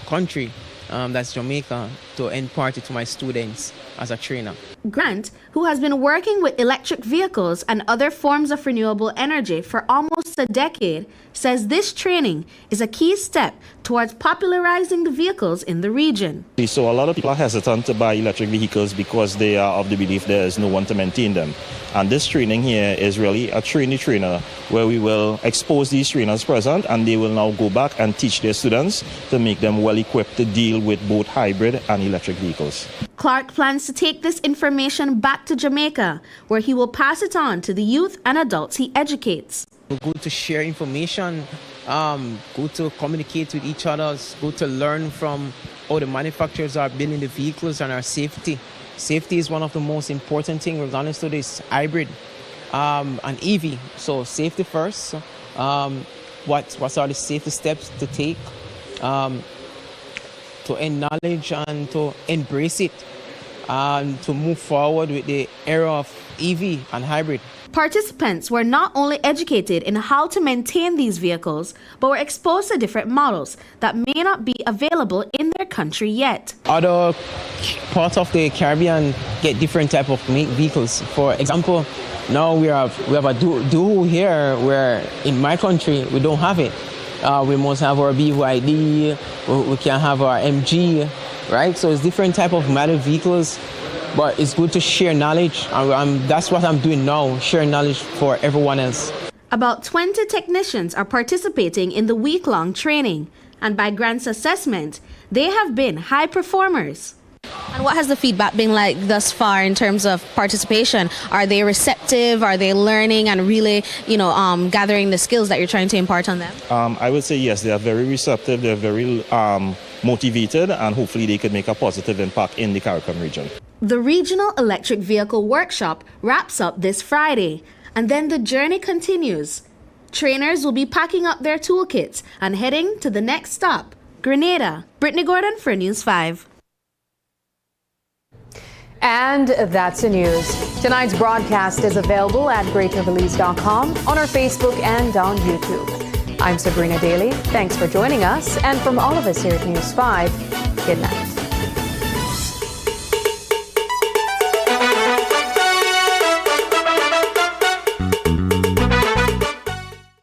country, that's Jamaica, to impart it to my students as a trainer. Grant, who has been working with electric vehicles and other forms of renewable energy for almost a decade, says this training is a key step towards popularizing the vehicles in the region. So a lot of people are hesitant to buy electric vehicles because they are of the belief there is no one to maintain them. And this training here is really a trainer where we will expose these trainers present, and they will now go back and teach their students to make them well equipped to deal with both hybrid and electric vehicles. Clark plans to take this information back to Jamaica, where he will pass it on to the youth and adults he educates. Good to share information, good to communicate with each other, good to learn from how the manufacturers are building the vehicles and our safety. Safety is one of the most important things regarding to this hybrid and EV. So safety first. What are the safety steps to take to acknowledge and to embrace it, and to move forward with the era of EV and hybrid. Participants were not only educated in how to maintain these vehicles, but were exposed to different models that may not be available in their country yet. Other parts of the Caribbean get different type of vehicles. For example, now we have a duo here, where in my country we don't have it. We must have our BYD, we can have our MG, right? So it's different type of model vehicles. But it's good to share knowledge. That's what I'm doing now, share knowledge for everyone else. About 20 technicians are participating in the week-long training, and by Grant's assessment, they have been high performers. And what has the feedback been like thus far in terms of participation? Are they receptive? Are they learning and really, gathering the skills that you're trying to impart on them? I would say yes, they are very receptive, they're very motivated, and hopefully they could make a positive impact in the CARICOM region. The Regional Electric Vehicle Workshop wraps up this Friday, and then the journey continues. Trainers will be packing up their toolkits and heading to the next stop, Grenada. Brittany Gordon for News 5. And that's the news. Tonight's broadcast is available at greaterbelize.com, on our Facebook and on YouTube. I'm Sabrina Daly. Thanks for joining us. And from all of us here at News 5, good night.